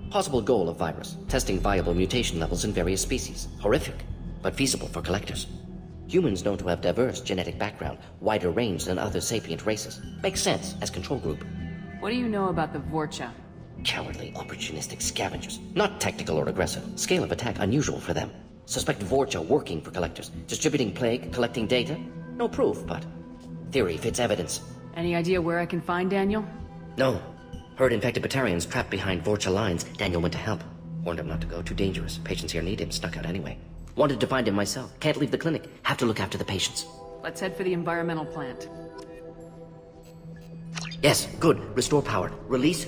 Possible goal of virus. Testing viable mutation levels in various species. Horrific, but feasible for collectors. Humans known to have diverse genetic background, wider range than other sapient races. Makes sense as control group. What do you know about the Vorcha? Cowardly, opportunistic scavengers. Not tactical or aggressive. Scale of attack unusual for them. Suspect Vorcha working for collectors. Distributing plague, collecting data. No proof, but theory fits evidence. Any idea where I can find Daniel? No. Heard infected Batarians trapped behind Vorcha lines. Daniel went to help. Warned him not to go. Too dangerous. Patients here need him. Stuck out anyway. Wanted to find him myself. Can't leave the clinic. Have to look after the patients. Let's head for the environmental plant. Yes, good. Restore power. Release.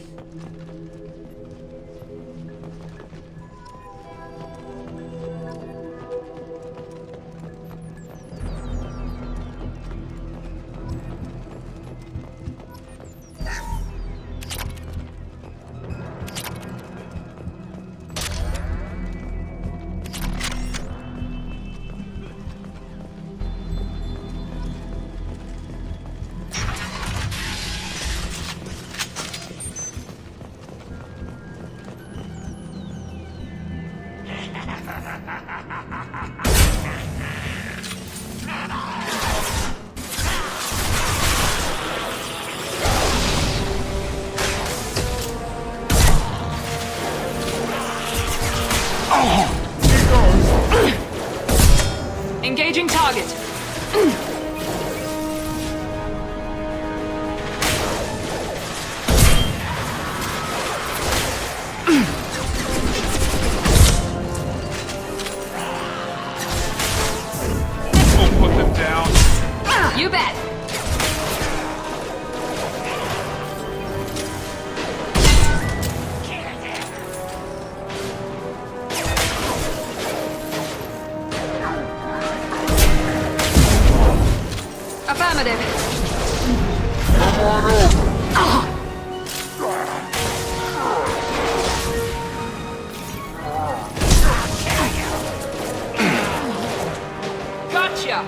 Gotcha!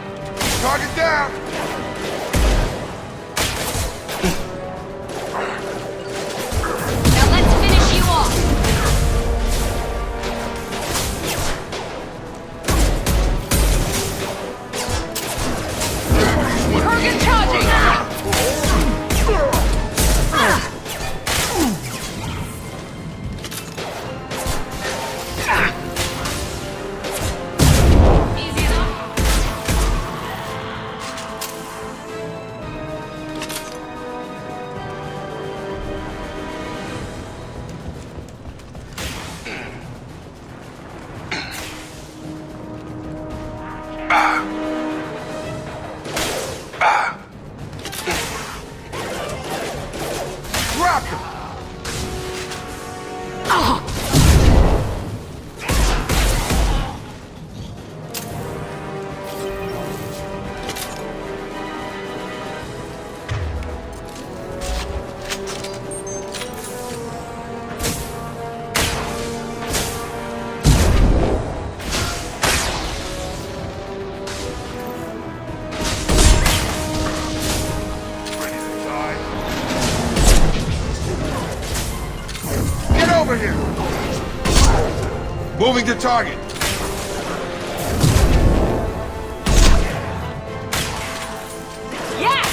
Target down! Now let's finish you off! Kurgan charging! Easy enough. Drop him! Get over here! Moving to target. Yes!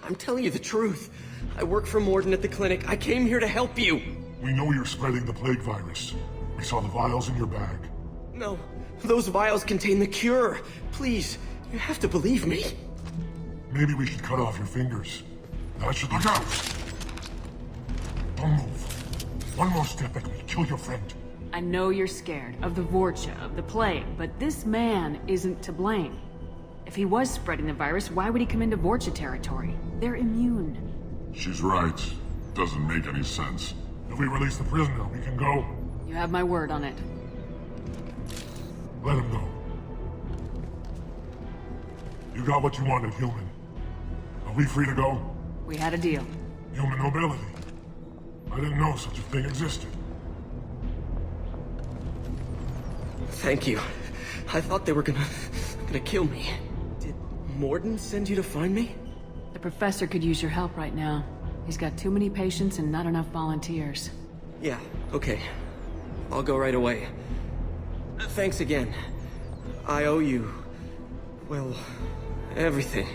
I'm telling you the truth. I work for Morden at the clinic. I came here to help you. We know you're spreading the plague virus. We saw the vials in your bag. No, those vials contain the cure. Please, you have to believe me. Maybe we should cut off your fingers. That should look out! Don't move. One more step and we'll kill your friend. I know you're scared of the Vorcha, of the plague, but this man isn't to blame. If he was spreading the virus, why would he come into Vorcha territory? They're immune. She's right. Doesn't make any sense. If we release the prisoner, we can go. You have my word on it. Let him go. You got what you wanted, human. Are we free to go? We had a deal. Human nobility. I didn't know such a thing existed. Thank you. I thought they were gonna kill me. Did Morden send you to find me? The professor could use your help right now. He's got too many patients and not enough volunteers. Yeah, okay. I'll go right away. Thanks again. I owe you... well, everything.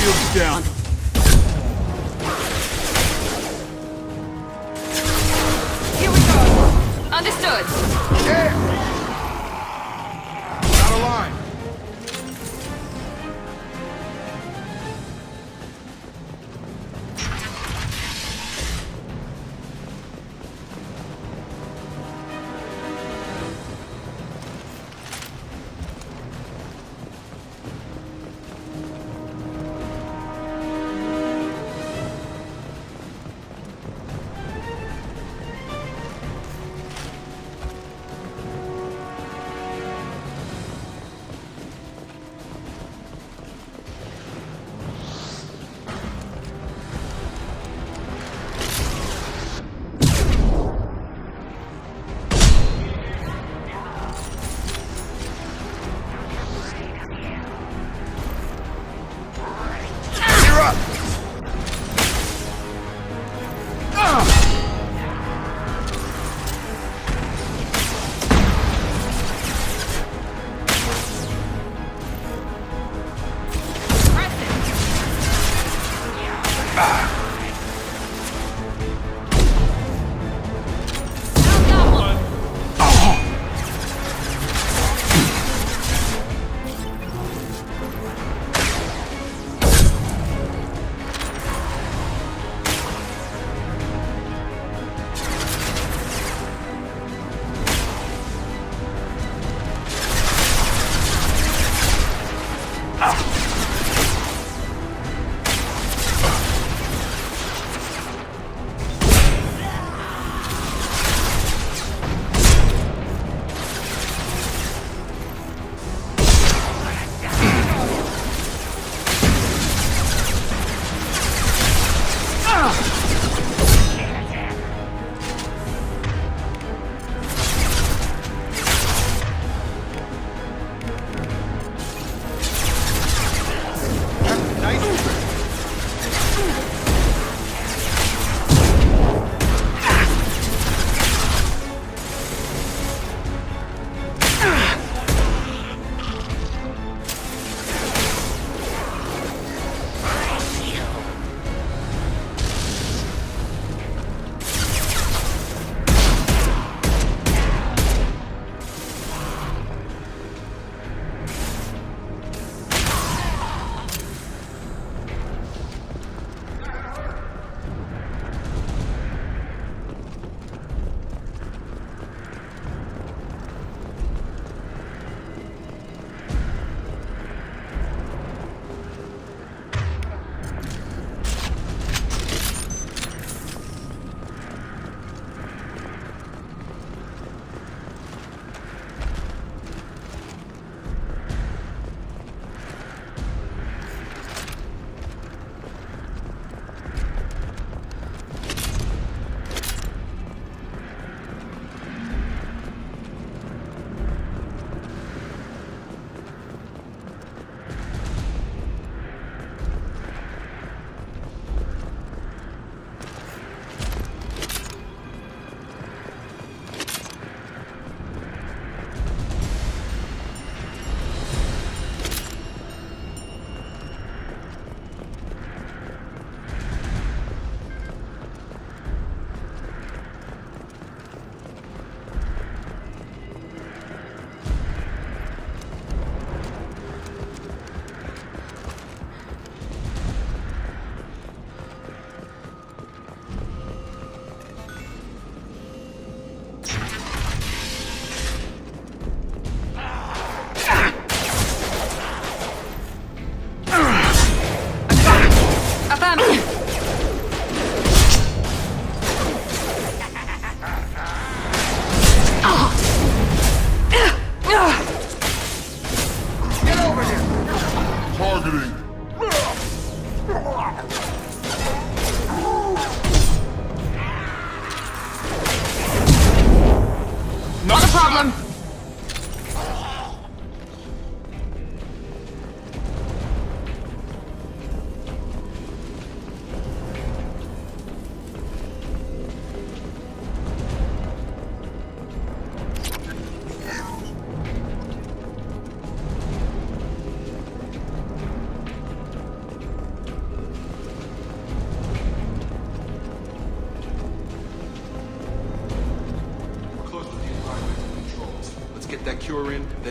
Shield's down. Here we go. Understood. Out of line.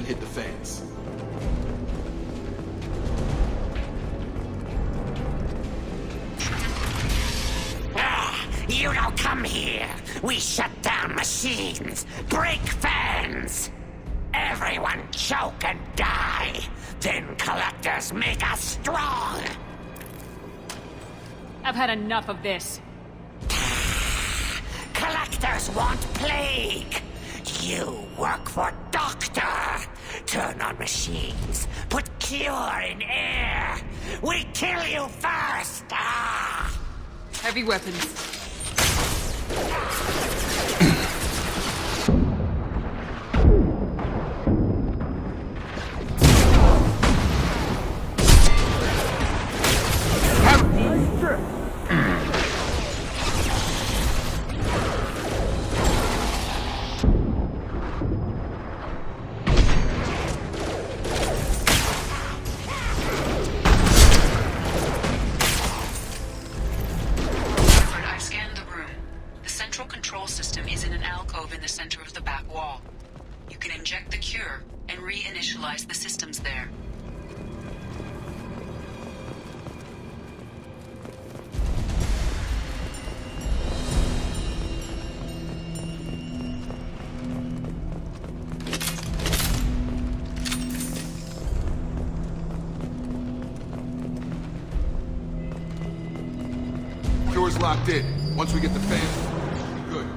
then hit the fans. You don't come here. We shut down machines, break fans. Everyone choke and die. Then collectors make us strong. I've had enough of this. Collectors want plague. You work for Doctor. Turn on machines. Put cure in air. We kill you first. Heavy weapons. The systems there. Cure's locked in. Once we get the fans, good.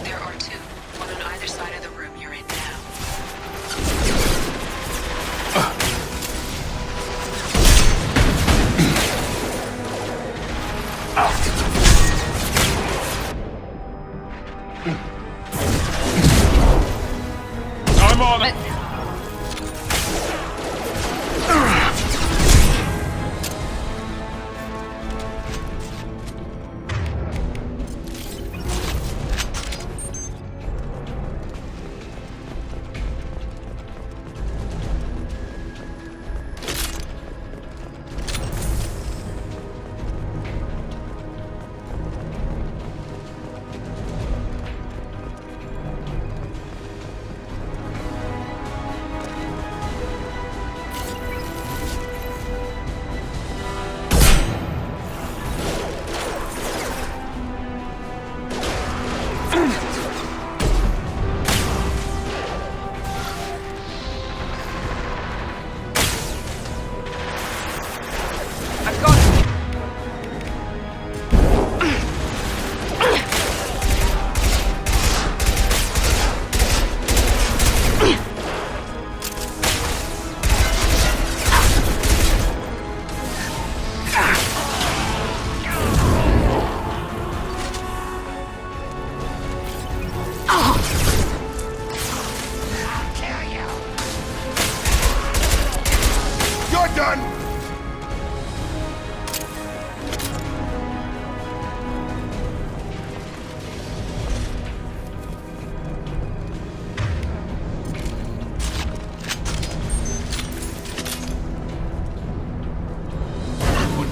There are two, one on either side of the room you're in now. I'm on it!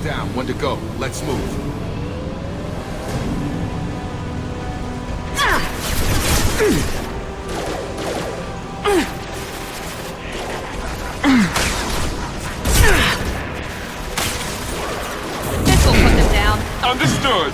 Down, one to go. Let's move. This'll put them down. Understood.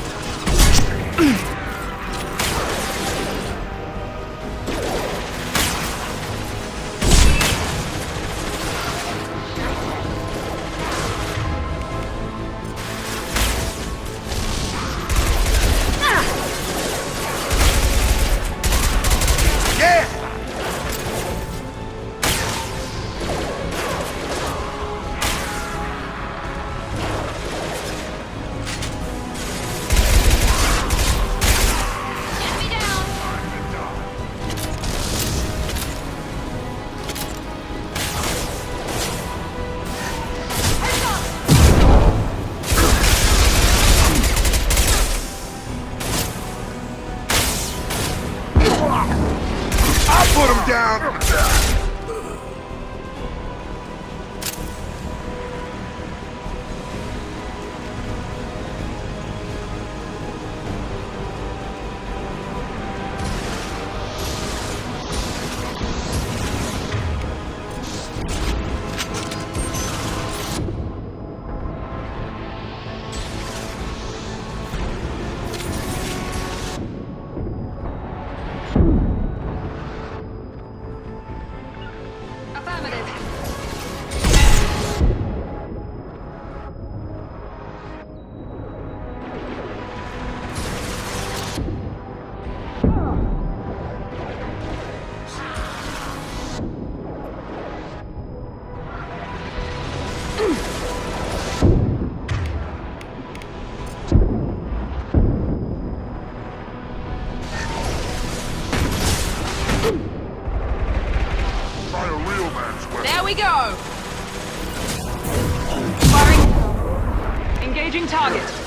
Engaging target.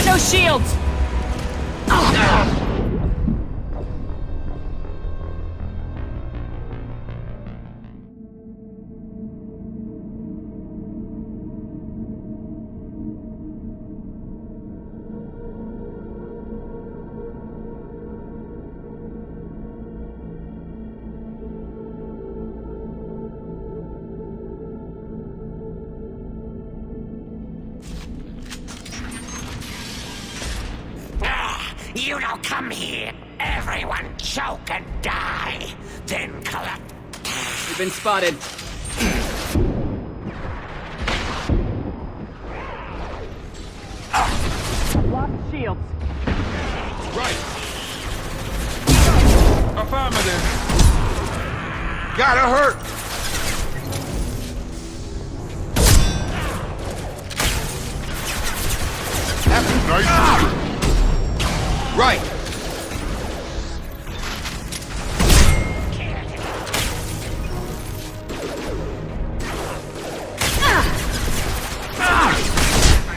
No shields! You don't come here. Everyone choke and die. Then collect. You've been spotted. Block shields. Right. Affirmative. Gotta hurt. Nice. Right.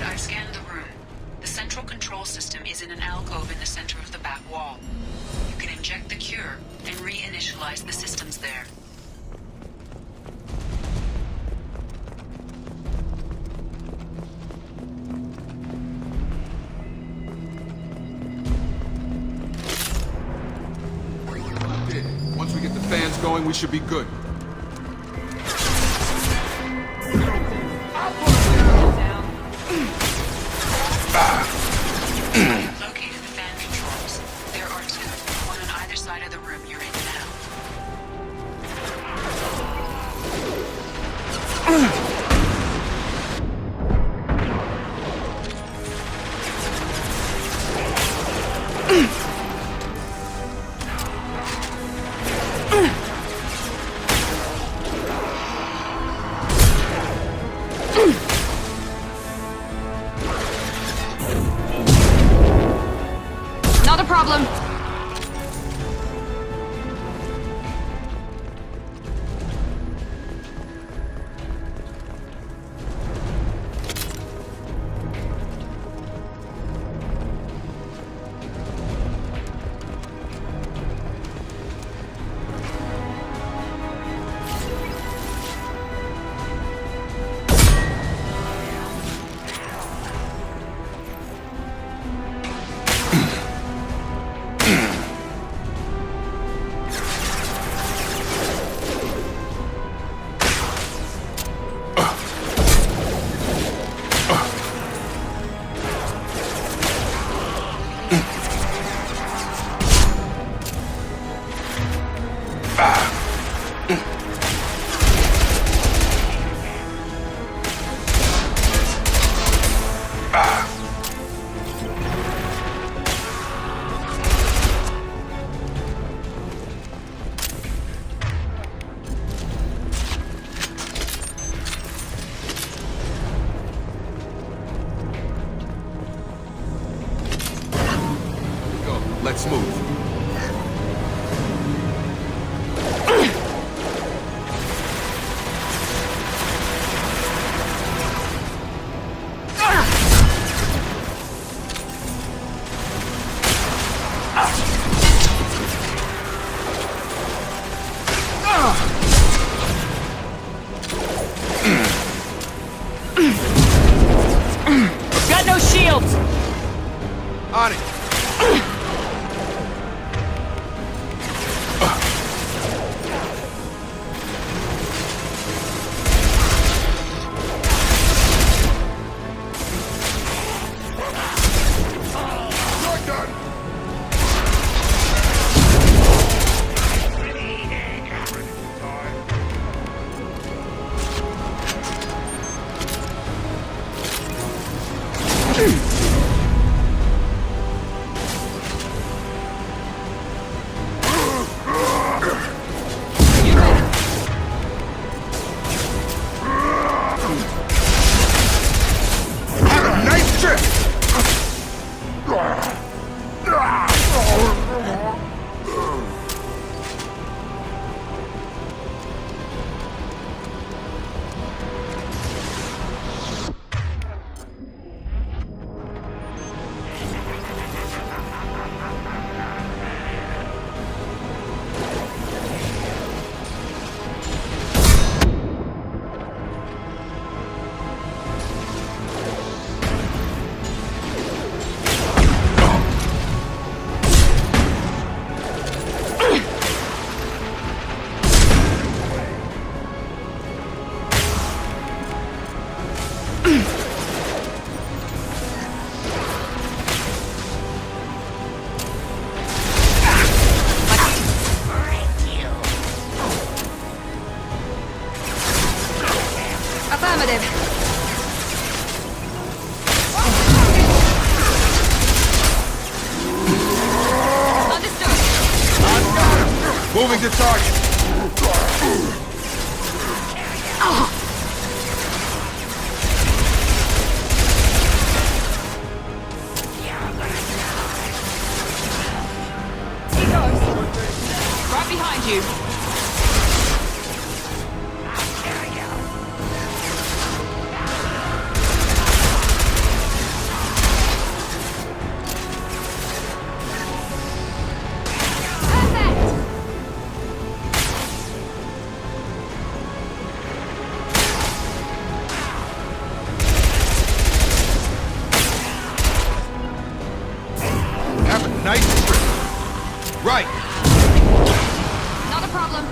I've scanned the room. The central control system is in an alcove in the center of the back wall. You can inject the cure and reinitialize the systems there. Once we get the fans going, we should be good. Located the fan controls. There are two, one on either side of the room you're in Not a problem. Let's move. Got no shields! On it. Affirmative. Understood. Moving to target. He goes. Right behind you. Have a nice trip. Right. Not a problem.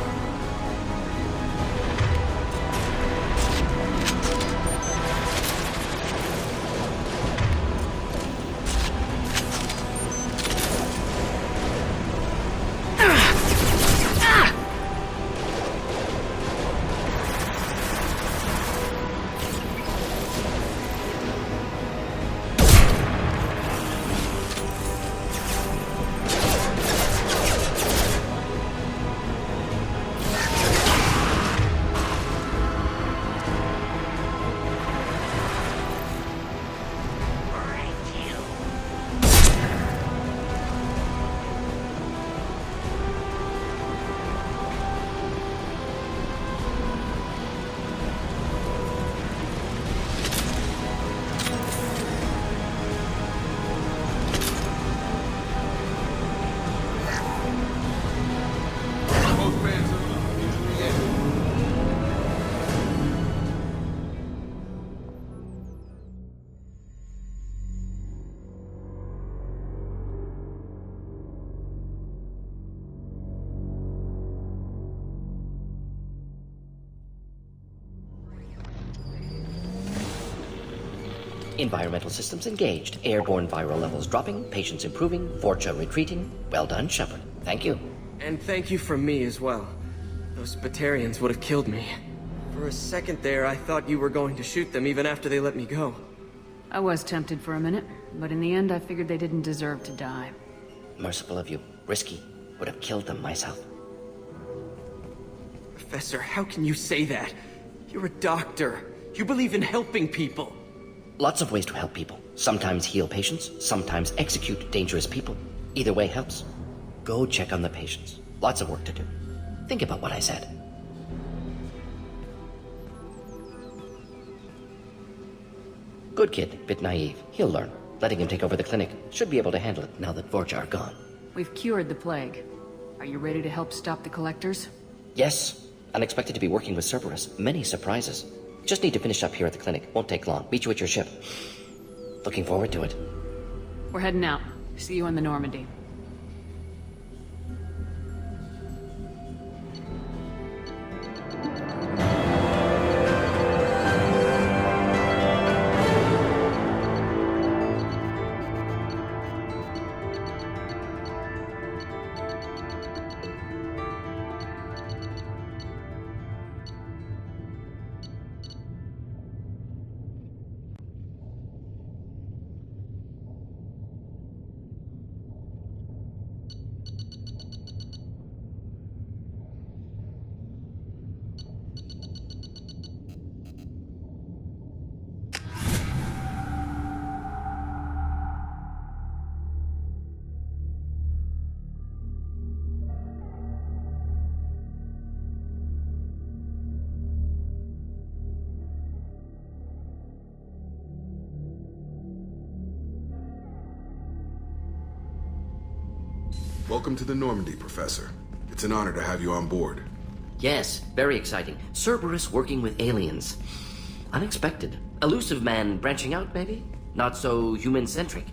Environmental systems engaged. Airborne viral levels dropping. Patients improving. Vorcha retreating. Well done, Shepard. Thank you. And thank you from me as well. Those Batarians would have killed me. For a second there, I thought you were going to shoot them even after they let me go. I was tempted for a minute, but in the end I figured they didn't deserve to die. Merciful of you. Risky. Would have killed them myself. Professor, how can you say that? You're a doctor. You believe in helping people. Lots of ways to help people. Sometimes heal patients, sometimes execute dangerous people. Either way helps. Go check on the patients. Lots of work to do. Think about what I said. Good kid, bit naive. He'll learn. Letting him take over the clinic. Should be able to handle it now that Vorcha are gone. We've cured the plague. Are you ready to help stop the collectors? Yes. Unexpected to be working with Cerberus. Many surprises. Just need to finish up here at the clinic. Won't take long. Meet you at your ship. Looking forward to it. We're heading out. See you on the Normandy. Welcome to the Normandy, Professor. It's an honor to have you on board. Yes, very exciting. Cerberus working with aliens. Unexpected. Elusive man branching out, maybe? Not so human-centric.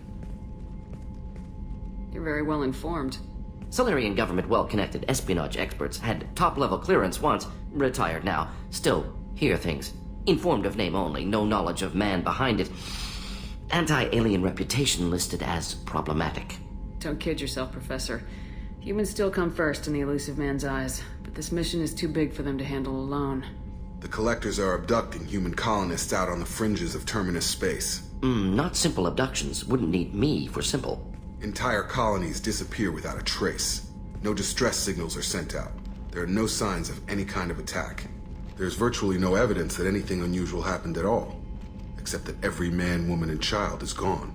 You're very well informed. Solarian government well-connected espionage experts had top-level clearance once, retired now. Still, hear things. Informed of name only, no knowledge of man behind it. Anti-alien reputation listed as problematic. Don't kid yourself, Professor. Humans still come first in the elusive man's eyes, but this mission is too big for them to handle alone. The Collectors are abducting human colonists out on the fringes of Terminus space. Not simple abductions. Wouldn't need me for simple. Entire colonies disappear without a trace. No distress signals are sent out. There are no signs of any kind of attack. There's virtually no evidence that anything unusual happened at all, except that every man, woman, and child is gone.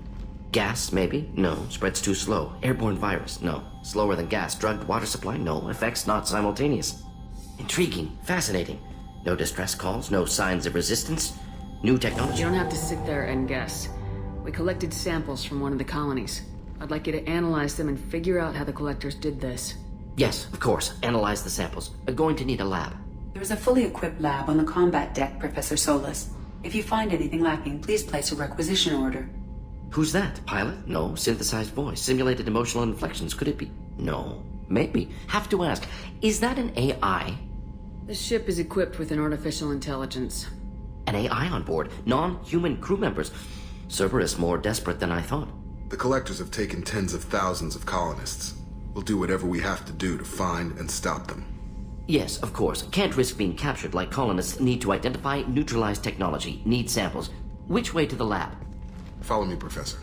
Gas, maybe? No. Spreads too slow. Airborne virus? No. Slower than gas. Drugged water supply? No. Effects not simultaneous. Intriguing. Fascinating. No distress calls. No signs of resistance. New technology. You don't have to sit there and guess. We collected samples from one of the colonies. I'd like you to analyze them and figure out how the Collectors did this. Yes, of course. Analyze the samples. Going to need a lab. There is a fully equipped lab on the combat deck, Professor Solis. If you find anything lacking, please place a requisition order. Who's that? Pilot? No. Synthesized voice. Simulated emotional inflections. Could it be? No. Maybe. Have to ask. Is that an AI? This ship is equipped with an artificial intelligence. An AI on board. Non-human crew members. Cerberus more desperate than I thought. The Collectors have taken tens of thousands of colonists. We'll do whatever we have to do to find and stop them. Yes, of course. Can't risk being captured like colonists need to identify, neutralize technology, need samples. Which way to the lab? Follow me, Professor.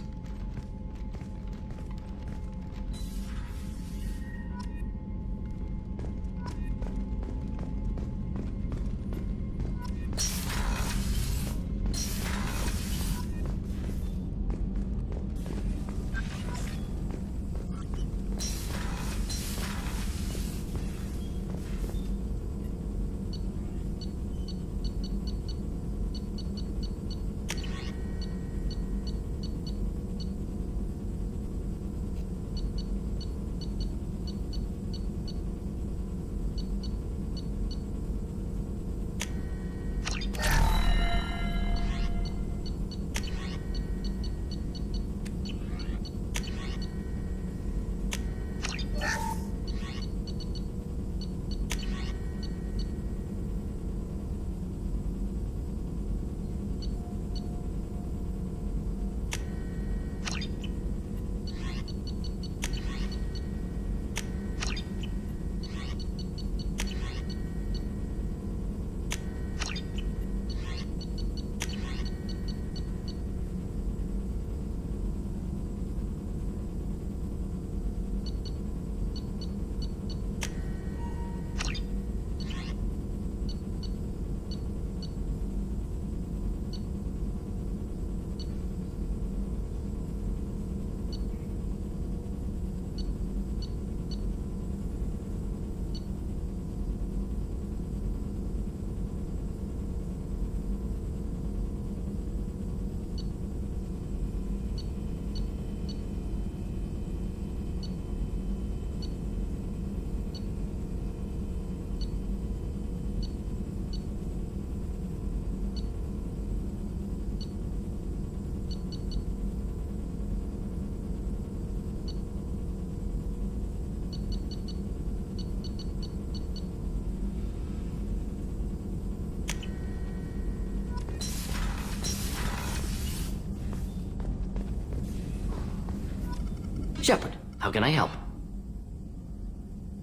Shepard, how can I help?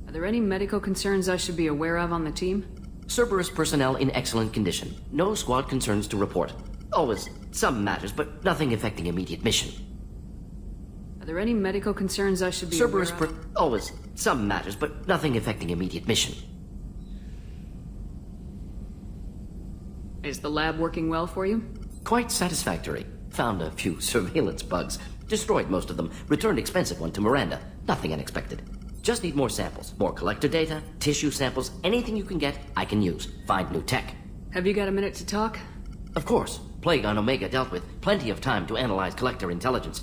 Are there any medical concerns I should be aware of on the team? Cerberus personnel in excellent condition. No squad concerns to report. Always some matters, but nothing affecting immediate mission. Are there any medical concerns I should be aware Cerberus of? always some matters, but nothing affecting immediate mission. Is the lab working well for you? Quite satisfactory. Found a few surveillance bugs. Destroyed most of them. Returned expensive one to Miranda. Nothing unexpected. Just need more samples. More collector data, tissue samples, anything you can get, I can use. Find new tech. Have you got a minute to talk? Of course. Plague on Omega dealt with. Plenty of time to analyze collector intelligence.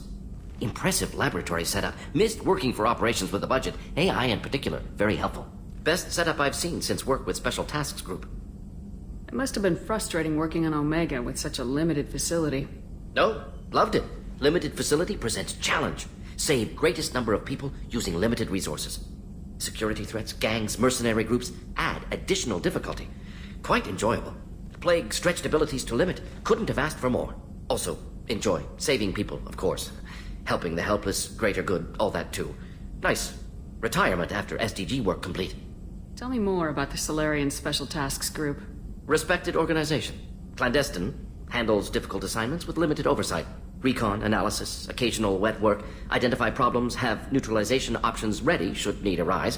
Impressive laboratory setup. Missed working for operations with a budget. AI in particular. Very helpful. Best setup I've seen since work with Special Tasks Group. It must have been frustrating working on Omega with such a limited facility. No, loved it. Limited facility presents challenge. Save greatest number of people using limited resources. Security threats, gangs, mercenary groups add additional difficulty. Quite enjoyable. Plague stretched abilities to limit. Couldn't have asked for more. Also, enjoy. Saving people, of course. Helping the helpless, greater good, all that too. Nice. Retirement after SDG work complete. Tell me more about the Solarian Special Tasks Group. Respected organization. Clandestine. Handles difficult assignments with limited oversight. Recon, analysis, occasional wet work. Identify problems, have neutralization options ready should need arise.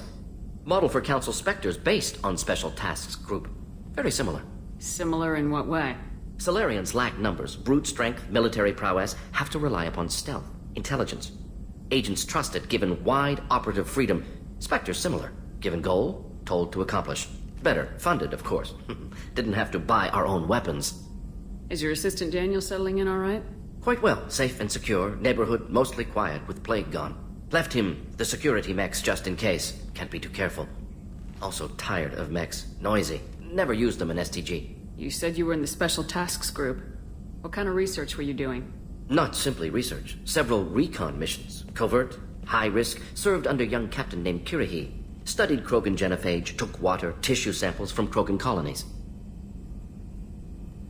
Model for Council Spectres based on Special Tasks Group. Very similar. Similar in what way? Solarians lack numbers, brute strength, military prowess, have to rely upon stealth, intelligence. Agents trusted, given wide operative freedom. Spectres similar, given goal, told to accomplish. Better, funded, of course. Didn't have to buy our own weapons. Is your assistant Daniel settling in all right? Quite well, safe and secure, neighborhood mostly quiet with Plague gone. Left him the security mechs just in case, can't be too careful. Also tired of mechs, noisy, never used them in STG. You said you were in the Special Tasks Group. What kind of research were you doing? Not simply research, several recon missions. Covert, high risk, served under young captain named Kirahi. Studied Krogan genophage, took water, tissue samples from Krogan colonies.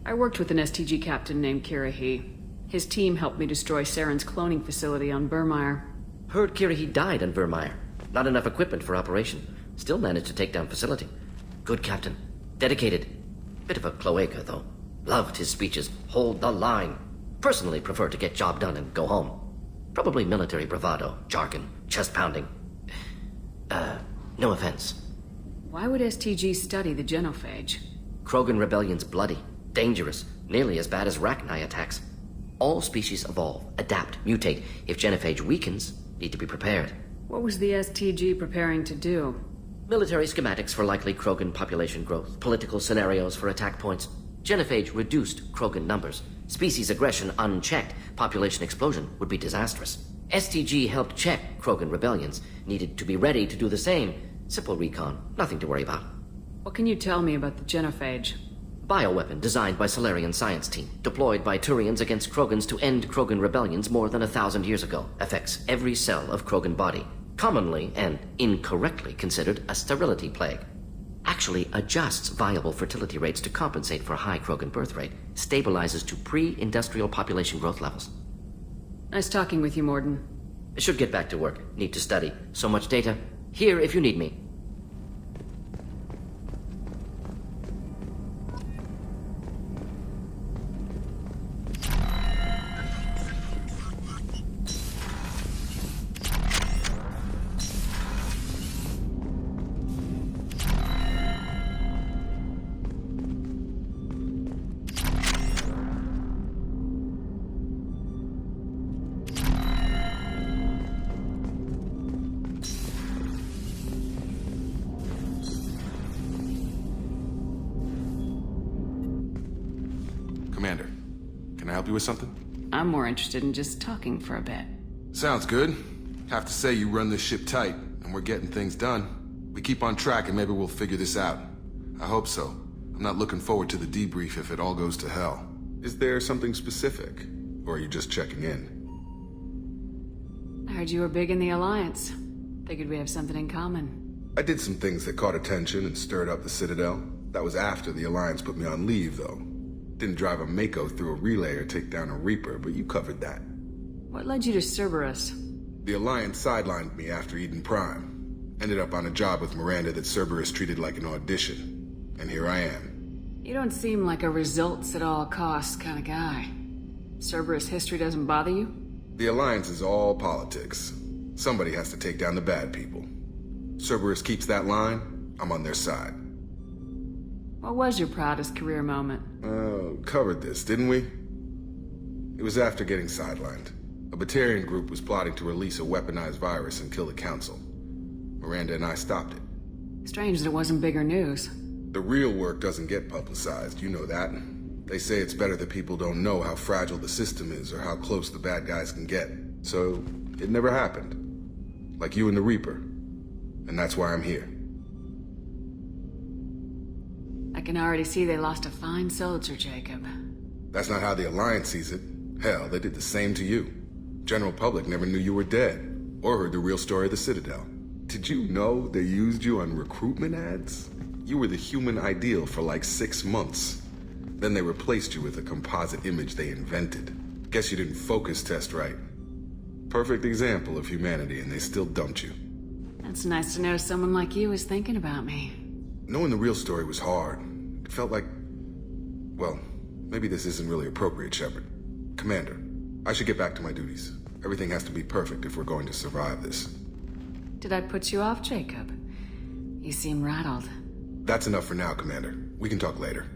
I worked with an STG captain named Kirahi. His team helped me destroy Saren's cloning facility on Burmire. Heard Kirahi died on Vermeer. Not enough equipment for operation. Still managed to take down facility. Good captain. Dedicated. Bit of a cloaca, though. Loved his speeches. Hold the line. Personally prefer to get job done and go home. Probably military bravado, jargon, chest pounding. No offense. Why would STG study the genophage? Krogan rebellion's bloody, dangerous, nearly as bad as Rachni attacks. All species evolve, adapt, mutate. If genophage weakens, need to be prepared. What was the STG preparing to do? Military schematics for likely Krogan population growth, political scenarios for attack points. Genophage reduced Krogan numbers. Species aggression unchecked, population explosion would be disastrous. STG helped check Krogan rebellions, needed to be ready to do the same. Simple recon, nothing to worry about. What can you tell me about the genophage? Bioweapon designed by Solarian science team, deployed by Turians against Krogans to end Krogan rebellions more than 1,000 years ago. Affects every cell of Krogan body. Commonly and incorrectly considered a sterility plague. Actually adjusts viable fertility rates to compensate for high Krogan birth rate. Stabilizes to pre-industrial population growth levels. Nice talking with you, Morden. Should get back to work. Need to study. So much data. Here if you need me. Commander, can I help you with something? I'm more interested in just talking for a bit. Sounds good. Have to say you run this ship tight, and we're getting things done. We keep on track and maybe we'll figure this out. I hope so. I'm not looking forward to the debrief if it all goes to hell. Is there something specific? Or are you just checking in? I heard you were big in the Alliance. Figured we have something in common. I did some things that caught attention and stirred up the Citadel. That was after the Alliance put me on leave, though. Didn't drive a Mako through a relay or take down a Reaper, but you covered that. What led you to Cerberus? The Alliance sidelined me after Eden Prime. Ended up on a job with Miranda that Cerberus treated like an audition. And here I am. You don't seem like a results at all costs kind of guy. Cerberus history doesn't bother you? The Alliance is all politics. Somebody has to take down the bad people. Cerberus keeps that line, I'm on their side. What was your proudest career moment? Covered this, didn't we? It was after getting sidelined. A Batarian group was plotting to release a weaponized virus and kill the Council. Miranda and I stopped it. Strange that it wasn't bigger news. The real work doesn't get publicized, you know that. They say it's better that people don't know how fragile the system is or how close the bad guys can get. So, it never happened. Like you and the Reaper. And that's why I'm here. I can already see they lost a fine soldier, Jacob. That's not how the Alliance sees it. Hell, they did the same to you. General public never knew you were dead, or heard the real story of the Citadel. Did you know they used you on recruitment ads? You were the human ideal for like 6 months. Then they replaced you with a composite image they invented. Guess you didn't focus test right. Perfect example of humanity, and they still dumped you. It's nice to know someone like you is thinking about me. Knowing the real story was hard. It felt like... Well, maybe this isn't really appropriate, Shepard. Commander, I should get back to my duties. Everything has to be perfect if we're going to survive this. Did I put you off, Jacob? You seem rattled. That's enough for now, Commander. We can talk later.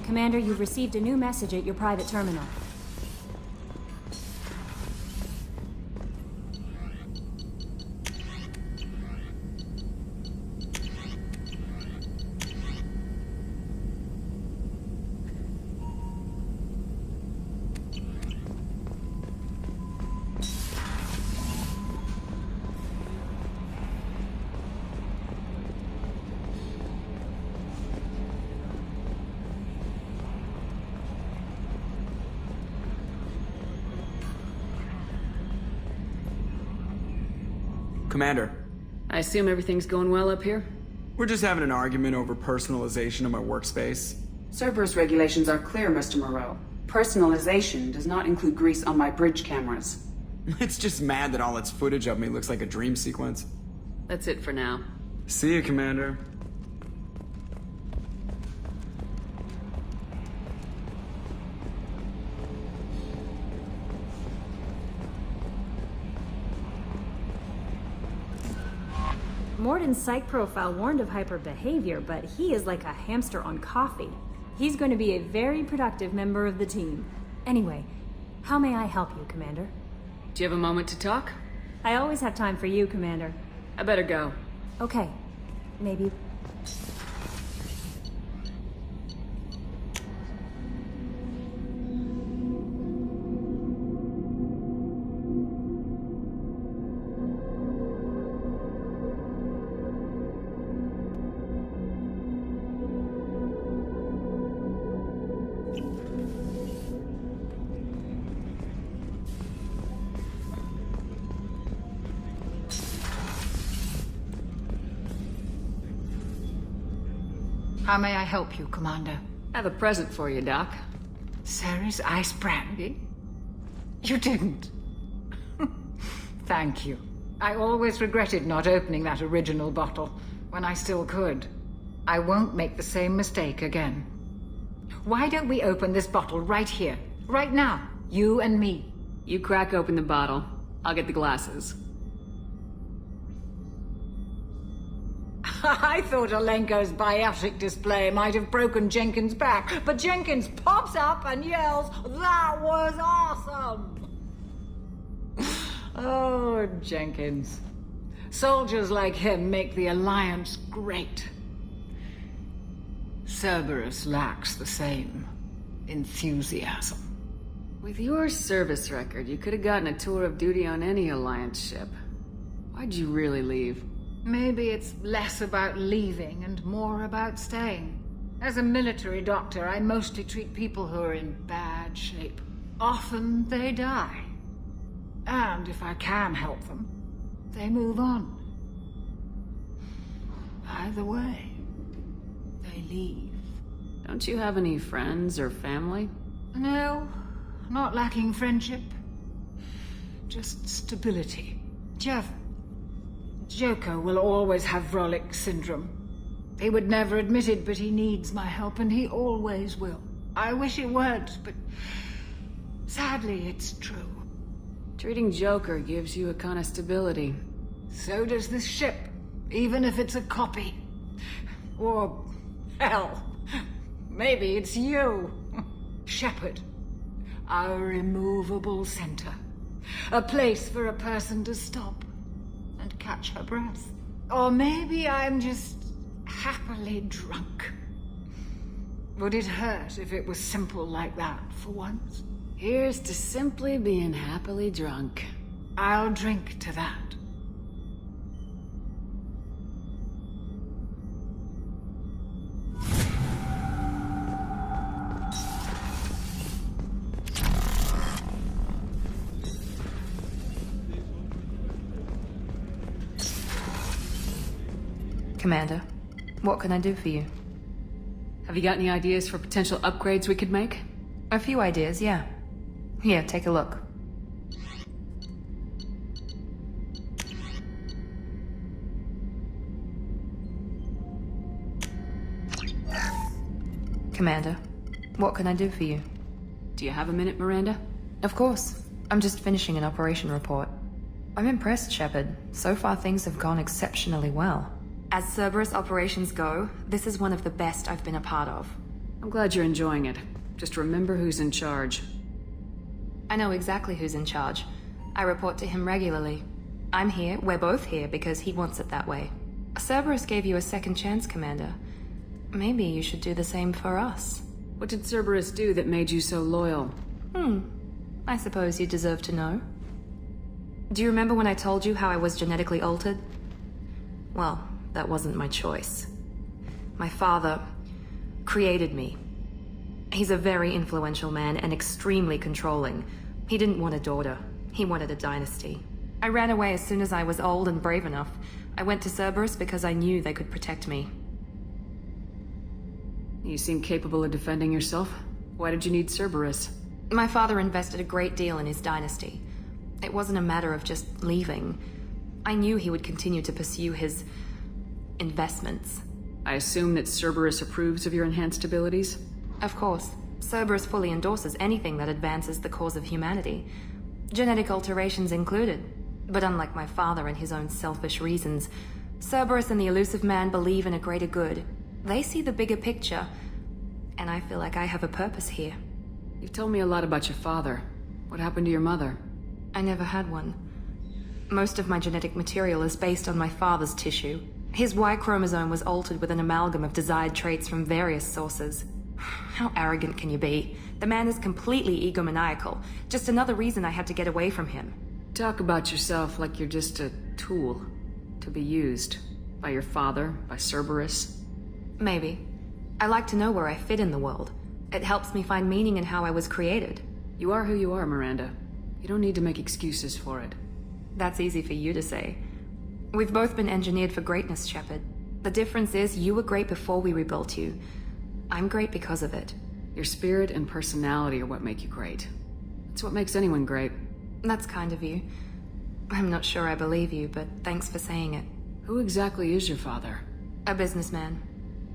Commander, you've received a new message at your private terminal. Commander. I assume everything's going well up here? We're just having an argument over personalization of my workspace. Cerberus regulations are clear, Mr. Moreau. Personalization does not include grease on my bridge cameras. It's just mad that all its footage of me looks like a dream sequence. That's it for now. See you, Commander. Morden's psych profile warned of hyper behavior, but he is like a hamster on coffee. He's going to be a very productive member of the team. Anyway, how may I help you, Commander? Do you have a moment to talk? I always have time for you, Commander. I better go. Okay. Maybe. How may I help you, Commander? I have a present for you, Doc. Ceres ice brandy? You didn't. Thank you. I always regretted not opening that original bottle when I still could. I won't make the same mistake again. Why don't we open this bottle right here, right now, you and me? You crack open the bottle. I'll get the glasses. I thought Alenko's biotic display might have broken Jenkins' back, but Jenkins pops up and yells, "That was awesome!" Oh, Jenkins. Soldiers like him make the Alliance great. Cerberus lacks the same enthusiasm. With your service record, you could have gotten a tour of duty on any Alliance ship. Why'd you really leave? Maybe it's less about leaving and more about staying. As a military doctor, I mostly treat people who are in bad shape. Often they die. And if I can help them, they move on. Either way, they leave. Don't you have any friends or family? No, not lacking friendship. Just stability. Jeff, Joker will always have Vrolic syndrome. He would never admit it, but he needs my help, and he always will. I wish it weren't, but sadly, it's true. Treating Joker gives you a kind of stability. So does this ship, even if it's a copy. Or, hell, maybe it's you. Shepard. Our immovable center. A place for a person to stop and catch her breath. Or maybe I'm just happily drunk. Would it hurt if it was simple like that for once? Here's to simply being happily drunk. I'll drink to that. Commander, what can I do for you? Have you got any ideas for potential upgrades we could make? A few ideas, yeah. Here, take a look. Commander, what can I do for you? Do you have a minute, Miranda? Of course. I'm just finishing an operation report. I'm impressed, Shepard. So far things have gone exceptionally well. As Cerberus operations go, this is one of the best I've been a part of. I'm glad you're enjoying it. Just remember who's in charge. I know exactly who's in charge. I report to him regularly. I'm here, we're both here, because he wants it that way. Cerberus gave you a second chance, Commander. Maybe you should do the same for us. What did Cerberus do that made you so loyal? I suppose you deserve to know. Do you remember when I told you how I was genetically altered? Well, that wasn't my choice. My father created me. He's a very influential man and extremely controlling. He didn't want a daughter. He wanted a dynasty. I ran away as soon as I was old and brave enough. I went to Cerberus because I knew they could protect me. You seem capable of defending yourself. Why did you need Cerberus? My father invested a great deal in his dynasty. It wasn't a matter of just leaving. I knew he would continue to pursue his investments. I assume that Cerberus approves of your enhanced abilities? Of course. Cerberus fully endorses anything that advances the cause of humanity. Genetic alterations included. But unlike my father and his own selfish reasons, Cerberus and the Elusive Man believe in a greater good. They see the bigger picture, and I feel like I have a purpose here. You've told me a lot about your father. What happened to your mother? I never had one. Most of my genetic material is based on my father's tissue. His Y chromosome was altered with an amalgam of desired traits from various sources. How arrogant can you be? The man is completely egomaniacal. Just another reason I had to get away from him. Talk about yourself like you're just a tool to be used. By your father, by Cerberus. Maybe. I like to know where I fit in the world. It helps me find meaning in how I was created. You are who you are, Miranda. You don't need to make excuses for it. That's easy for you to say. We've both been engineered for greatness, Shepard. The difference is you were great before we rebuilt you. I'm great because of it. Your spirit and personality are what make you great. It's what makes anyone great. That's kind of you. I'm not sure I believe you, but thanks for saying it. Who exactly is your father? A businessman,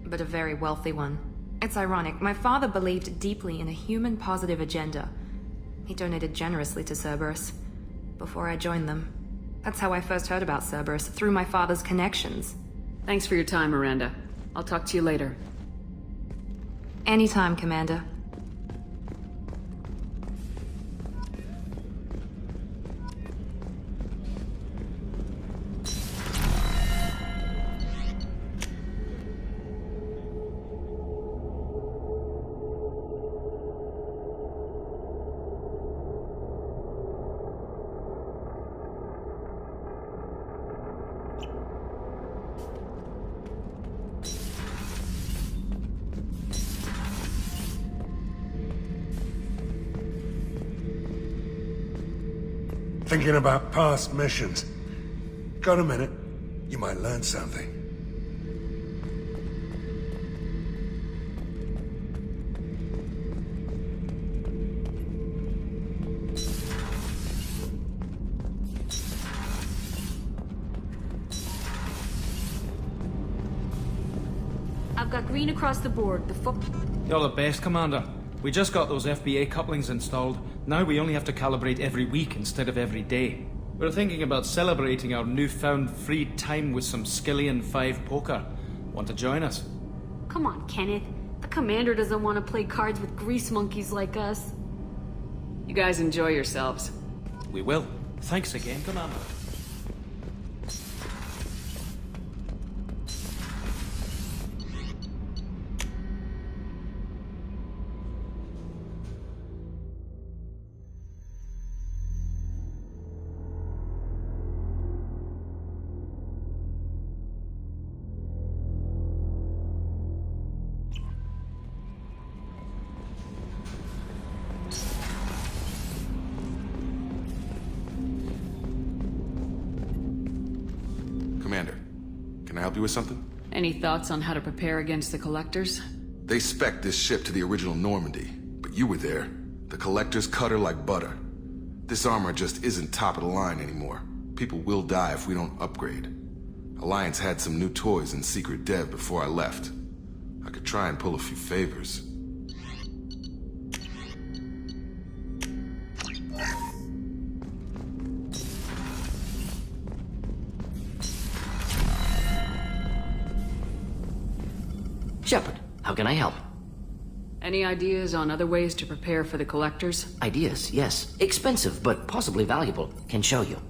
but a very wealthy one. It's ironic. My father believed deeply in a human-positive agenda. He donated generously to Cerberus before I joined them. That's how I first heard about Cerberus, through my father's connections. Thanks for your time, Miranda. I'll talk to you later. Anytime, Commander. Thinking about past missions. Got a minute? You might learn something. I've got green across the board. You're the best, Commander. We just got those FBA couplings installed. Now we only have to calibrate every week instead of every day. We're thinking about celebrating our newfound free time with some Skillian 5 poker. Want to join us? Come on, Kenneth. The commander doesn't want to play cards with grease monkeys like us. You guys enjoy yourselves. We will. Thanks again, Commander. Commander, can I help you with something? Any thoughts on how to prepare against the Collectors? They spec'd this ship to the original Normandy, but you were there. The Collectors cut her like butter. This armor just isn't top of the line anymore. People will die if we don't upgrade. Alliance had some new toys in secret dev before I left. I could try and pull a few favors. Shepard, how can I help? Any ideas on other ways to prepare for the Collectors? Ideas, yes. Expensive, but possibly valuable. Can show you.